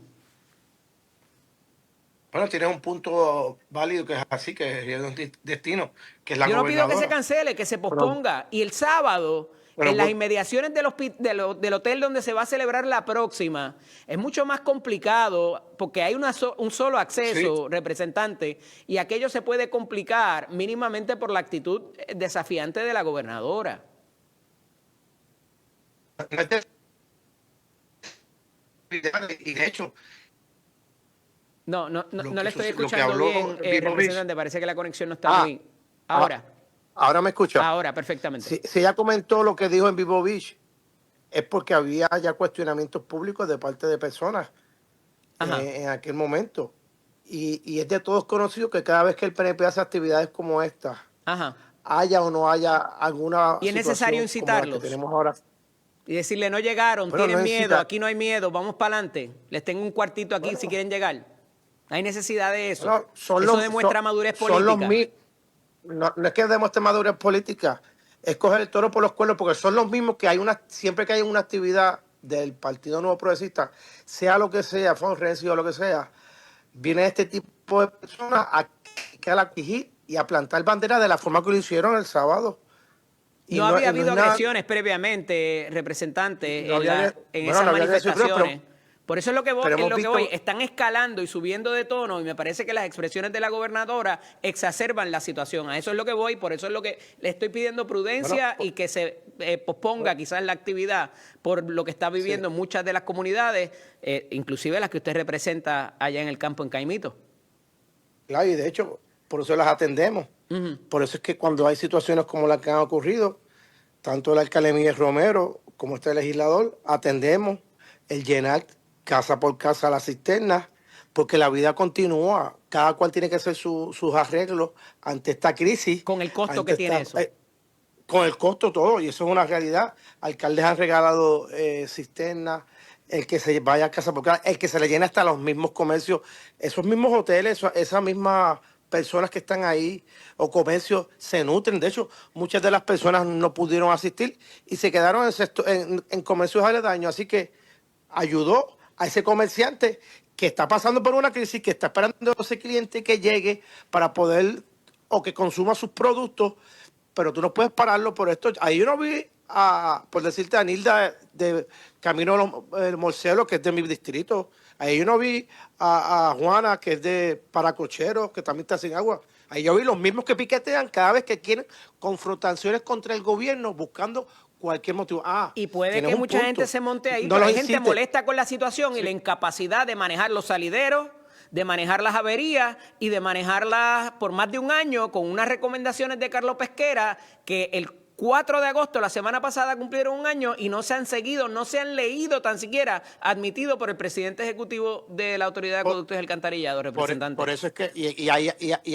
S4: Bueno, tienes un punto válido que es así, que es un destino, que es la gobernadora.
S1: Yo no pido que se cancele, que se posponga. Y el sábado, en las inmediaciones del hotel donde se va a celebrar la próxima, es mucho más complicado porque hay un solo acceso, sí, representante, y aquello se puede complicar mínimamente por la actitud desafiante de la gobernadora.
S4: Y de hecho...
S1: No le estoy escuchando bien, representante. Parece que la conexión no está muy... Ahora.
S4: Ahora me escucha.
S1: Ahora, perfectamente.
S4: Si ella comentó lo que dijo en Vivo Beach, es porque había ya cuestionamientos públicos de parte de personas en aquel momento. Y es de todos conocido que cada vez que el PNP hace actividades como esta, haya o no haya alguna...
S1: Y es necesario incitarlos.
S4: Que tenemos ahora.
S1: Y decirle, no llegaron, bueno, tienen miedo, aquí no hay miedo, vamos para adelante. Les tengo un cuartito aquí si quieren llegar. Hay necesidad de eso. Eso demuestra madurez política.
S4: No es que demuestre madurez política, es coger el toro por los cuernos, porque son los mismos que siempre que hay una actividad del Partido Nuevo Progresista, sea lo que sea, Fonrencio o lo que sea, viene este tipo de personas a exigir y a plantar banderas de la forma que lo hicieron el sábado.
S1: No había habido agresiones previamente, representante, en esas manifestaciones. Por eso es lo que voy,
S4: Pero
S1: es
S4: hemos
S1: lo que
S4: visto,
S1: voy. Están escalando y subiendo de tono y me parece que las expresiones de la gobernadora exacerban la situación. A eso es lo que voy, por eso es lo que le estoy pidiendo
S4: bueno,
S1: prudencia y que se posponga quizás la actividad por lo que está
S4: sí,
S1: viviendo muchas de las comunidades, inclusive las que usted representa allá en el campo en Caimito.
S4: claro, y de hecho, por eso las atendemos.
S1: Ujú.
S4: Por eso es que cuando hay situaciones como las que han ocurrido, tanto el alcalde Miguel Romero como este legislador, atendemos el llenar casa por casa las cisternas, porque la vida continúa. Cada cual tiene que hacer sus arreglos ante esta crisis,
S1: Con el costo que
S4: ante
S1: tiene
S4: esta,
S1: eso.
S4: con el costo todo, y eso es una realidad. Alcaldes han regalado cisternas, el que se vaya a casa por casa, el que se le llena hasta los mismos comercios, esos mismos hoteles, esas mismas personas que están ahí o comercios se nutren. De hecho, muchas de las personas no pudieron asistir y se quedaron en comercios aledaños. Así que ayudó a ese comerciante que está pasando por una crisis, que está esperando a ese cliente que llegue para poder o que consuma sus productos, pero tú no puedes pararlo por esto. Ahí yo no vi, por decirte, a Nilda de Camino Morcelo, que es de mi distrito. Ahí yo no vi a Juana, que es de Paracochero, que también está sin agua. Ahí yo vi los mismos que piquetean cada vez que quieren confrontaciones contra el gobierno, buscando cualquier motivo.
S1: Y puede
S4: Tienes
S1: que
S4: un
S1: mucha
S4: punto.
S1: gente se monte ahí,
S4: No
S1: pero
S4: los
S1: hay gente
S4: incites.
S1: molesta con la situación y
S4: Sí.
S1: la incapacidad de manejar los salideros, de manejar las averías y de manejarlas por más de un año con unas recomendaciones de Carlos Pesquera que el 4 de agosto, la semana pasada, cumplieron un año y no se han seguido, no se han leído tan siquiera, admitido por el presidente ejecutivo de la Autoridad de
S4: Por,
S1: Acueductos y Alcantarillado, representante.
S4: por eso es que, y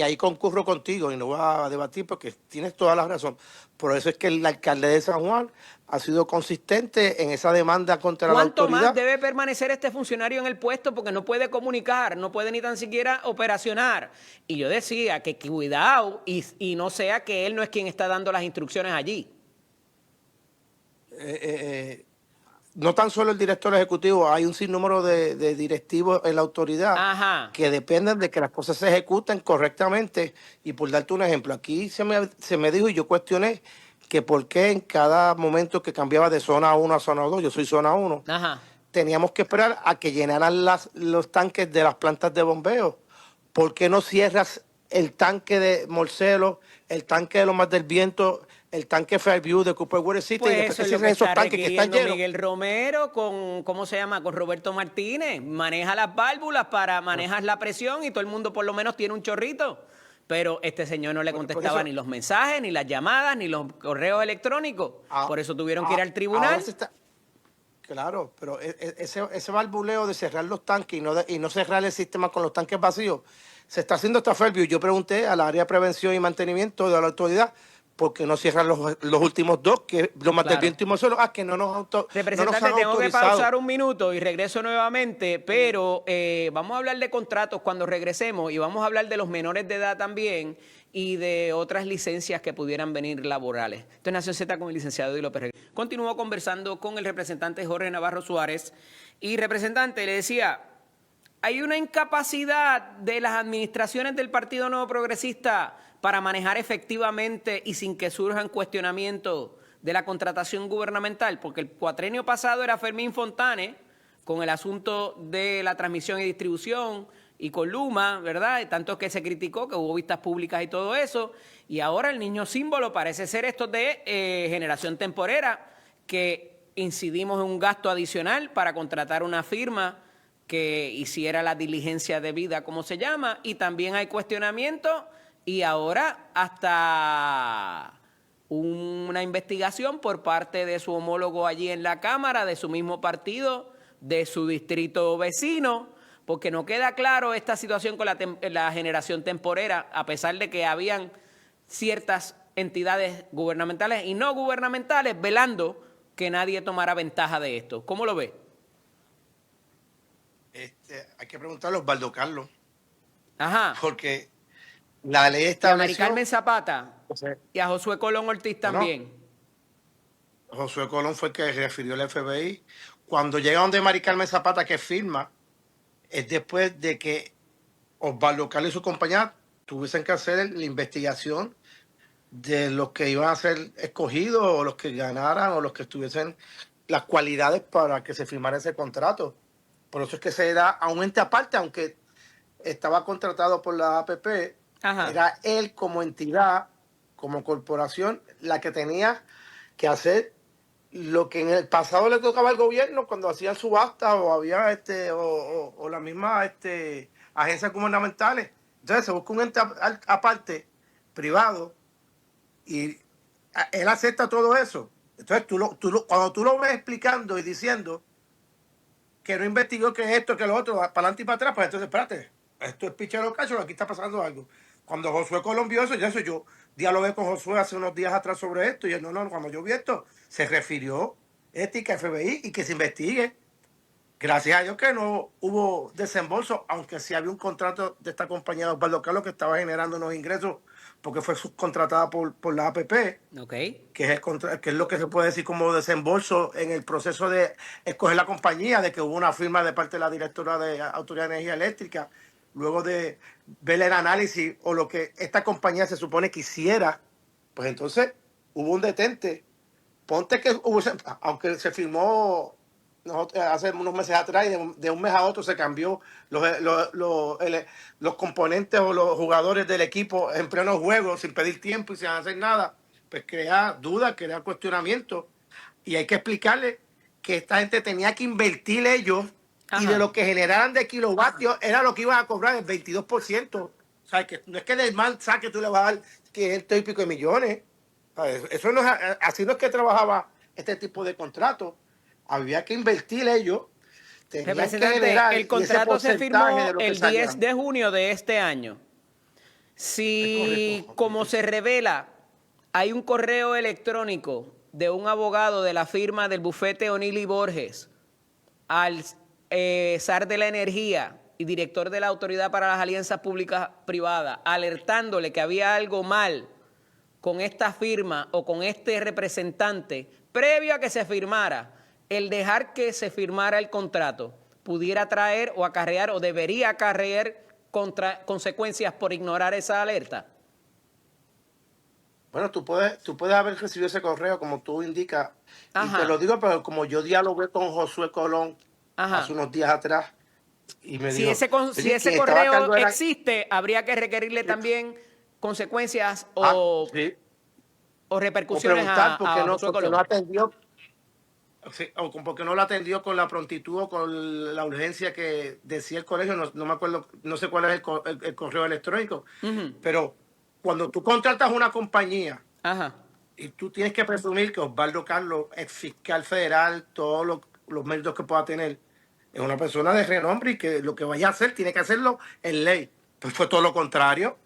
S4: ahí concurro contigo y no voy a debatir porque tienes toda la razón. Por eso es que el alcalde de San Juan ha sido consistente en esa demanda contra la
S1: ¿Cuánto más
S4: autoridad.
S1: debe permanecer este funcionario en el puesto? Porque no puede comunicar, no puede ni tan siquiera operacionar. Y yo decía que cuidado y no sea que él no es quien está dando las instrucciones allí.
S4: No tan solo el director ejecutivo, hay un sinnúmero de directivos en la autoridad
S1: Ajá.
S4: que dependen de que las cosas se ejecuten correctamente. Y por darte un ejemplo, aquí se me dijo y yo cuestioné que por qué en cada momento que cambiaba de zona 1 a zona 2, yo soy zona 1,
S1: Ajá.
S4: teníamos que esperar a que llenaran los tanques de las plantas de bombeo. ¿Por qué no cierras el tanque de Morcelo, el tanque de Lomas del Viento, el tanque Fairview de Cooper Water City?
S1: Pues
S4: Y
S1: eso
S4: después que
S1: es lo que
S4: cierren esos
S1: está
S4: tanques que están
S1: requiriendo
S4: llenos.
S1: Miguel Romero con, ¿cómo se llama? Con Roberto Martínez. Maneja las válvulas para manejar la presión y todo el mundo por lo menos tiene un chorrito. Pero este señor no le
S4: Por
S1: contestaba
S4: eso,
S1: ni los mensajes, ni las llamadas, ni los correos electrónicos. Por eso tuvieron que ir al
S4: ahora
S1: tribunal.
S4: se está, claro, pero ese valvuleo de cerrar los tanques y no cerrar el sistema con los tanques vacíos, se está haciendo hasta Fairview. Yo pregunté al área de prevención y mantenimiento de la autoridad por qué no cierran los últimos dos, que Lomas del
S1: Claro.
S4: Viento y Morcelo, que no nos han
S1: Representante, tengo que
S4: autorizado.
S1: pausar un minuto y regreso nuevamente, pero vamos a hablar de contratos cuando regresemos y vamos a hablar de los menores de edad también y de otras licencias que pudieran venir laborales. Esto es Nación Z con el licenciado Di López Rey. Continúo conversando con el representante Jorge Navarro Suárez y representante, le decía, hay una incapacidad de las administraciones del Partido Nuevo Progresista para manejar efectivamente y sin que surjan cuestionamientos de la contratación gubernamental, porque el cuatrenio pasado era Fermín Fontane con el asunto de la transmisión y distribución y con Luma, ¿verdad? Y tanto que se criticó, que hubo vistas públicas y todo eso, y ahora el niño símbolo parece ser esto de generación temporera, que incidimos en un gasto adicional para contratar una firma que hiciera la diligencia debida, como se llama, y también hay cuestionamientos y ahora hasta una investigación por parte de su homólogo allí en la Cámara, de su mismo partido, de su distrito vecino, porque no queda claro esta situación con la generación temporera, a pesar de que habían ciertas entidades gubernamentales y no gubernamentales velando que nadie tomara ventaja de esto. ¿Cómo lo ve?
S4: Hay que preguntarle a Osvaldo Carlos,
S1: Ajá.
S4: porque la ley
S1: Y a Mari
S4: estableció...
S1: Carmen Zapata
S4: o sea,
S1: y a Josué Colón Ortiz
S4: Bueno,
S1: también.
S4: Josué Colón fue el que refirió al FBI. Cuando llega donde Mari Carmen Zapata, que firma, es después de que Osvaldo Carlos y su compañía tuviesen que hacer la investigación de los que iban a ser escogidos o los que ganaran o los que tuviesen las cualidades para que se firmara ese contrato. Por eso es que se da a un ente aparte, aunque estaba contratado por la APP,
S1: Ajá.
S4: era él como entidad, como corporación, la que tenía que hacer lo que en el pasado le tocaba al gobierno cuando hacían subasta o había o las mismas agencias gubernamentales. Entonces se busca un ente aparte, privado, y él acepta todo eso. Entonces cuando tú lo ves explicando y diciendo que no investigó que esto, que lo otro, para adelante y para atrás, pues entonces espérate, esto es pichero cacho, aquí está pasando algo. Cuando Josué Colón vio eso, yo dialogué con Josué hace unos días atrás sobre esto, y él, no, cuando yo vi esto, se refirió ética FBI y que se investigue. Gracias a Dios que no hubo desembolso, aunque sí había un contrato de esta compañía de Osvaldo Carlos que estaba generando unos ingresos porque fue subcontratada por la APP,
S1: Ok.
S4: que es lo que se puede decir como desembolso en el proceso de escoger la compañía, de que hubo una firma de parte de la directora de Autoridad de Energía Eléctrica, luego de ver el análisis o lo que esta compañía se supone que hiciera, pues entonces hubo un detente. Ponte que hubo, aunque se firmó hace unos meses atrás y de un mes a otro se cambió los componentes o los jugadores del equipo en pleno juego sin pedir tiempo y sin hacer nada, pues crea dudas, crea cuestionamientos y hay que explicarle que esta gente tenía que invertir ellos y
S1: Ajá.
S4: de lo que generaran de kilovatios era lo que iban a cobrar el 22%. O sea, que no es que del mal saque tú le vas a dar 500 y pico de millones. Eso no es, así no es que trabajaba este tipo de contratos. Había que invertir ellos, tenían que
S1: Representante,
S4: generar
S1: el
S4: y ese
S1: contrato se
S4: porcentaje de
S1: firmó
S4: lo que
S1: el 10
S4: salían.
S1: de junio de este año.
S4: Es
S1: Si,
S4: correcto.
S1: como se revela, hay un correo electrónico de un abogado de la firma del bufete O'Neill y Borges al SAR de la Energía y director de la Autoridad para las Alianzas Públicas Privadas, alertándole que había algo mal con esta firma o con este representante, previo a que se firmara, el dejar que se firmara el contrato pudiera traer o acarrear o debería acarrear consecuencias por ignorar esa alerta.
S4: Bueno, tú puedes haber recibido ese correo como tú indicas, y te
S1: Ajá,
S4: lo digo, pero como yo dialogué con Josué Colón hace
S1: ajá.
S4: unos días atrás, y me
S1: Si
S4: dijo,
S1: si
S4: oye,
S1: ese
S4: quien estaba a
S1: correo
S4: cargo era...
S1: existe, habría que requerirle también consecuencias
S4: Sí,
S1: o
S4: o
S1: repercusiones
S4: preguntar
S1: a Josué
S4: porque no
S1: Colón.
S4: atendió, sí, porque no lo atendió con la prontitud o con la urgencia que decía el colegio, no me acuerdo, no sé cuál es el correo electrónico,
S1: Ujú.
S4: pero cuando tú contratas una compañía
S1: Ajá.
S4: y tú tienes que presumir que Osvaldo Carlos, ex fiscal federal, todos los méritos que pueda tener, es una persona de renombre y que lo que vaya a hacer tiene que hacerlo en ley. Pues fue todo lo contrario.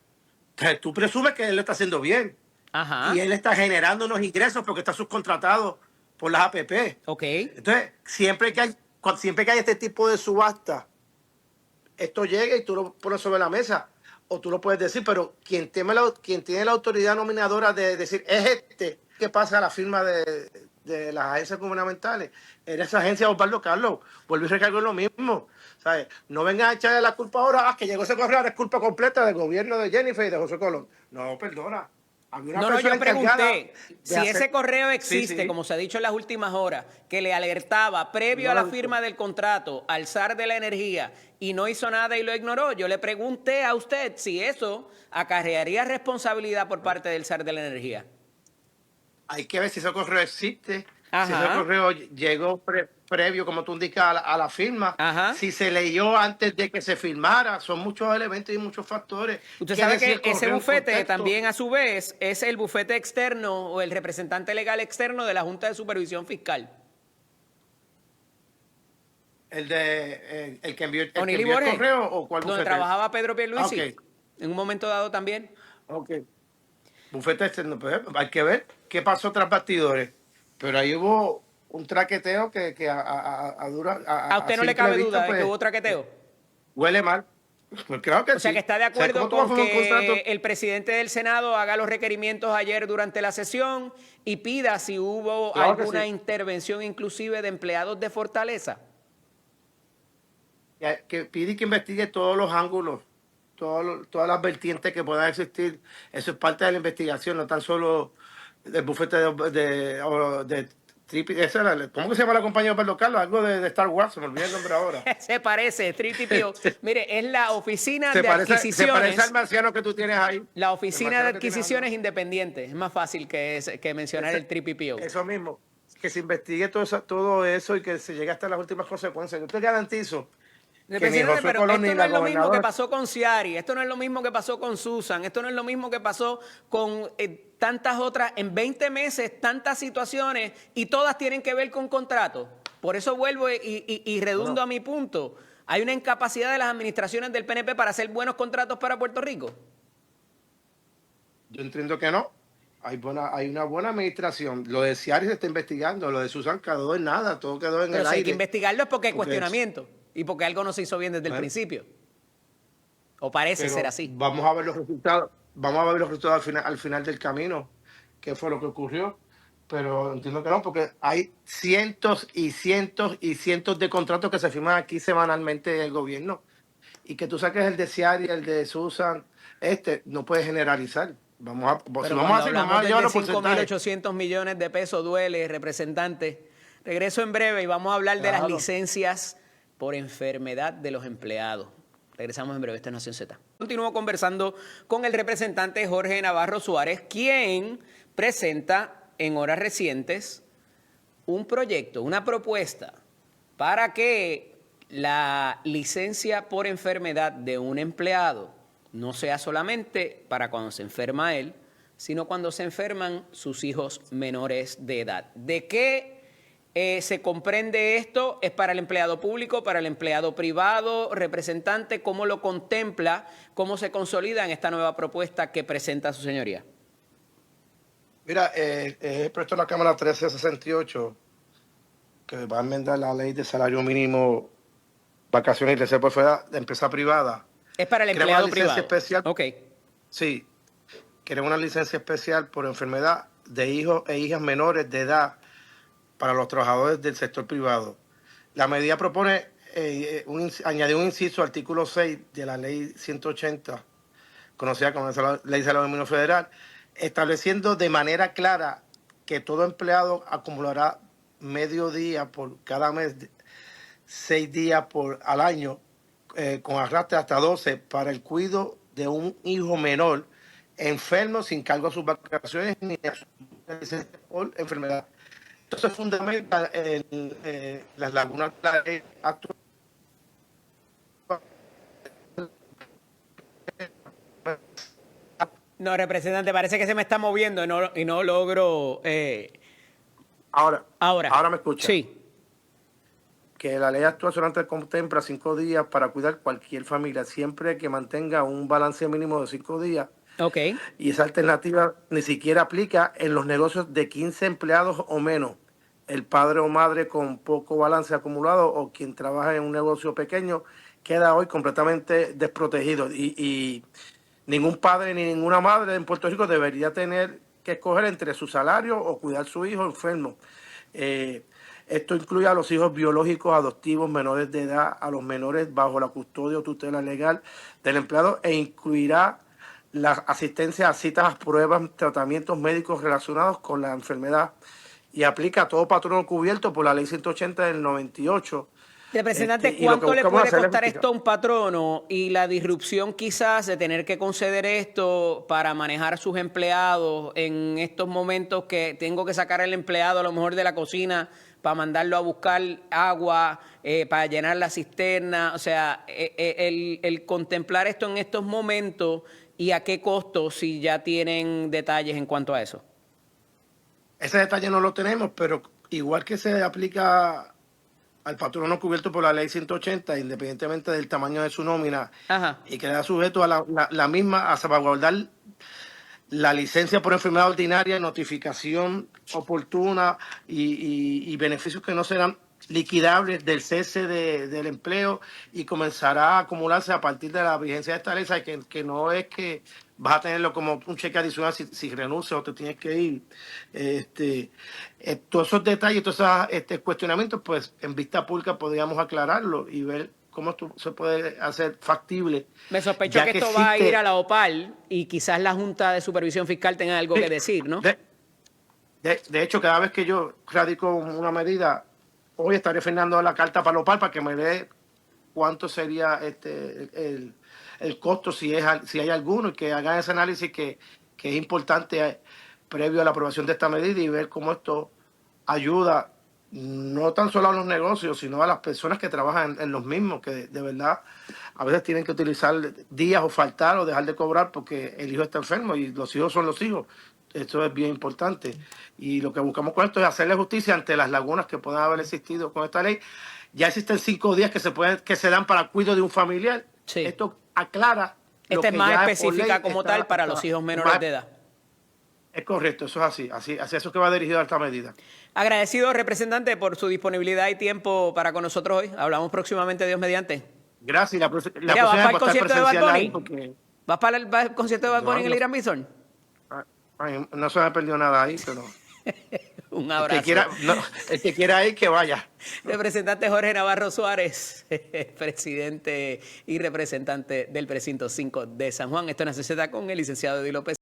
S4: Entonces, tú presumes que él lo está haciendo bien y
S1: Ajá.
S4: él está generando unos ingresos porque está subcontratado por las APP.
S1: Ok.
S4: Entonces, siempre que hay este tipo de subasta, esto llega y tú lo pones sobre la mesa. O tú lo puedes decir, pero quien tiene la autoridad nominadora de decir es que pasa a la firma de las agencias gubernamentales. En esa agencia Osvaldo Carlos. Vuelvo y recargo en lo mismo. ¿Sabes? No vengan a echarle la culpa ahora, que llegó ese correo, ahora es culpa completa del gobierno de Jennifer y de José Colón. No, perdona. Había una
S1: No,
S4: persona
S1: yo
S4: encargada
S1: pregunté
S4: de
S1: si
S4: hacer.
S1: ese correo
S4: Sí,
S1: existe,
S4: sí.
S1: como se ha dicho en las últimas horas, que le alertaba previo
S4: No
S1: a
S4: lo
S1: la
S4: he visto.
S1: firma del contrato al SAR de la Energía y no hizo nada y lo ignoró. Yo le pregunté a usted si eso acarrearía responsabilidad por parte del SAR de la Energía.
S4: Hay que ver si ese correo existe, si ese
S1: Ajá,
S4: correo llegó previo, como tú indicas, a la firma,
S1: ajá.
S4: si se leyó antes de que se firmara. Son muchos elementos y muchos factores.
S1: Usted
S4: ¿Qué
S1: sabe
S4: decía
S1: que
S4: el
S1: ese
S4: correo en
S1: bufete
S4: contexto?
S1: también a su vez es el bufete externo o el representante legal externo de la Junta de Supervisión Fiscal.
S4: El que envió,
S1: O'Neill y Borges,
S4: el correo o cuál
S1: donde
S4: bufete.
S1: trabajaba Pedro
S4: Ah, ok,
S1: Pierluisi, en un momento dado también.
S4: ok. Bufete externo, pues, hay que ver qué pasó tras bastidores. Pero ahí hubo un traqueteo que
S1: ¿A
S4: a
S1: usted no le
S4: simple
S1: cabe
S4: vista,
S1: duda de que
S4: pues
S1: hubo traqueteo?
S4: huele mal. Pues claro que
S1: O sea, que
S4: sí.
S1: está de
S4: O sea, ¿cómo
S1: acuerdo
S4: tú vas a
S1: con
S4: firmar un
S1: que
S4: contrato?
S1: el presidente del Senado haga los requerimientos ayer durante la sesión y pida si hubo
S4: Claro que
S1: alguna
S4: sí.
S1: intervención inclusive de empleados de Fortaleza.
S4: Que pide que investigue todos los ángulos, todas las vertientes que puedan existir. Eso es parte de la investigación, no tan solo del bufete ¿Cómo que se llama la compañía de Pedro Carlos? Algo de Star Wars, se me olvida el nombre ahora.
S1: Se parece, 3TPO. Mire, es la oficina de
S4: Se parece
S1: adquisiciones.
S4: al marciano que tú tienes ahí.
S1: La
S4: El
S1: oficina de
S4: marciano que tienes
S1: adquisiciones
S4: ahí.
S1: independientes. Es más fácil que mencionar el 3PPO.
S4: Eso mismo. Que se investigue todo eso y que se llegue hasta las últimas consecuencias. Yo te garantizo que ni
S1: Presidente,
S4: Josué
S1: pero
S4: Colón
S1: esto
S4: ni
S1: no
S4: la
S1: es lo mismo que
S4: gobernadora...
S1: pasó con Ciari, esto no es lo mismo que pasó con Susan, esto no es lo mismo que pasó con tantas otras, en 20 meses, tantas situaciones y todas tienen que ver con contratos. Por eso vuelvo y redundo a mi punto. Hay una incapacidad de las administraciones del PNP para hacer buenos contratos para Puerto Rico.
S4: Yo entiendo que no. Hay una buena administración. Lo de Ciari se está investigando, lo de Susan quedó en nada, todo quedó en
S1: Pero
S4: el
S1: si hay
S4: aire.
S1: que investigarlo es porque hay
S4: Porque
S1: cuestionamiento y porque algo no se hizo bien desde el principio. O parece
S4: pero
S1: ser así.
S4: vamos a ver los resultados, al final del camino, qué fue lo que ocurrió. Pero entiendo que no, porque hay cientos y cientos y cientos de contratos que se firman aquí semanalmente en el gobierno. Y que tú saques el de Ciari, el de Susan, no puedes generalizar. Si
S1: Pero
S4: vamos a
S1: cuando
S4: hacer, vamos
S1: hablamos
S4: a llevar
S1: de
S4: los porcentajes.
S1: 5.800 millones de pesos, duele, representante. Regreso en breve y vamos a hablar de las
S4: Claro.
S1: licencias por enfermedad de los empleados. Regresamos en breve, esta es Nación Z. Continúo conversando con el representante Jorge Navarro Suárez, quien presenta en horas recientes un proyecto, una propuesta para que la licencia por enfermedad de un empleado no sea solamente para cuando se enferma él, sino cuando se enferman sus hijos menores de edad. ¿De qué se comprende esto? ¿Es para el empleado público, para el empleado privado? Representante, ¿cómo lo contempla? ¿Cómo se consolida en esta nueva propuesta que presenta su señoría?
S4: Mira, el proyecto de la Cámara 1368, que va a enmendar la ley de salario mínimo, vacaciones y reserva por fuera de empresa privada.
S1: Es para el
S4: Crea
S1: empleado
S4: una licencia
S1: privado.
S4: especial.
S1: Ok.
S4: Sí, queremos una licencia especial por enfermedad de hijos e hijas menores de edad para los trabajadores del sector privado. La medida propone añadir un inciso al artículo 6 de la ley 180, conocida como la ley de salario mínimo federal, estableciendo de manera clara que todo empleado acumulará medio día por cada mes, 6 días al año, con arrastre hasta 12 para el cuidado de un hijo menor enfermo sin cargo a sus vacaciones ni a su licencia por enfermedad. Entonces fundamenta las lagunas de la ley actual.
S1: No, representante, parece que se me está moviendo y no logro...
S4: Ahora me escucha.
S1: Sí.
S4: Que la ley actual solamente contempla 5 días para cuidar cualquier familia, siempre que mantenga un balance mínimo de 5 días.
S1: Ok.
S4: Y esa alternativa ni siquiera aplica en los negocios de 15 empleados o menos. El padre o madre con poco balance acumulado o quien trabaja en un negocio pequeño queda hoy completamente desprotegido. Y ningún padre ni ninguna madre en Puerto Rico debería tener que escoger entre su salario o cuidar a su hijo enfermo. Esto incluye a los hijos biológicos, adoptivos, menores de edad, a los menores bajo la custodia o tutela legal del empleado e incluirá la asistencia a citas, pruebas, tratamientos médicos relacionados con la enfermedad y aplica a todo patrono cubierto por la ley 180 del 98.
S1: Representante,
S4: Y lo que
S1: ¿cuánto le
S4: buscamos
S1: puede
S4: hacer es
S1: costar
S4: justicia.
S1: esto a un patrono y la disrupción quizás de tener que conceder esto para manejar a sus empleados en estos momentos que tengo que sacar al empleado a lo mejor de la cocina para mandarlo a buscar agua, para llenar la cisterna? O sea, el contemplar esto en estos momentos y a qué costo, si ya tienen detalles en cuanto a eso.
S4: Ese detalle no lo tenemos, pero igual que se aplica al patrono cubierto por la ley 180, independientemente del tamaño de su nómina,
S1: Ajá.
S4: y queda sujeto a la misma, a salvaguardar la licencia por enfermedad ordinaria, notificación oportuna y beneficios que no serán liquidables del cese del empleo y comenzará a acumularse a partir de la vigencia de esta ley, que no es que vas a tenerlo como un cheque adicional si renuncias o te tienes que ir. Todos esos detalles, todos esos cuestionamientos, pues en vista pública podríamos aclararlo y ver cómo esto se puede hacer factible.
S1: Me sospecho
S4: ya
S1: que esto va a ir a la OPAL y quizás la Junta de Supervisión Fiscal tenga algo que decir, ¿no?
S4: De hecho, cada vez que yo radico una medida, hoy estaré firmando la carta para Lopal para que me dé cuánto sería el costo, si hay alguno, y que hagan ese análisis que es importante previo a la aprobación de esta medida y ver cómo esto ayuda no tan solo a los negocios, sino a las personas que trabajan en los mismos, que de verdad a veces tienen que utilizar días o faltar o dejar de cobrar porque el hijo está enfermo y los hijos son los hijos. Esto es bien importante. Y lo que buscamos con esto es hacerle justicia ante las lagunas que puedan haber existido con esta ley. Ya existen 5 días que se dan para cuidado de un familiar.
S1: Sí.
S4: Esto aclara.
S1: Esta es más específica como tal para los hijos menores de edad.
S4: Es correcto, eso es así eso es que va dirigido a esta medida.
S1: Agradecido, representante, por su disponibilidad y tiempo para con nosotros hoy. Hablamos próximamente, Dios mediante.
S4: Gracias. La
S1: Mira, ¿vas para el concierto de Bad Bunny?
S4: Porque...
S1: ¿Vas para el concierto de Bad Bunny en el Irán Bison?
S4: Ay, no se me ha perdido nada ahí, pero...
S1: Un abrazo.
S4: El que quiera ir, que vaya.
S1: Representante Jorge Navarro Suárez, presidente y representante del precinto 5 de San Juan. Esto es Una CZ con el licenciado Eddie López.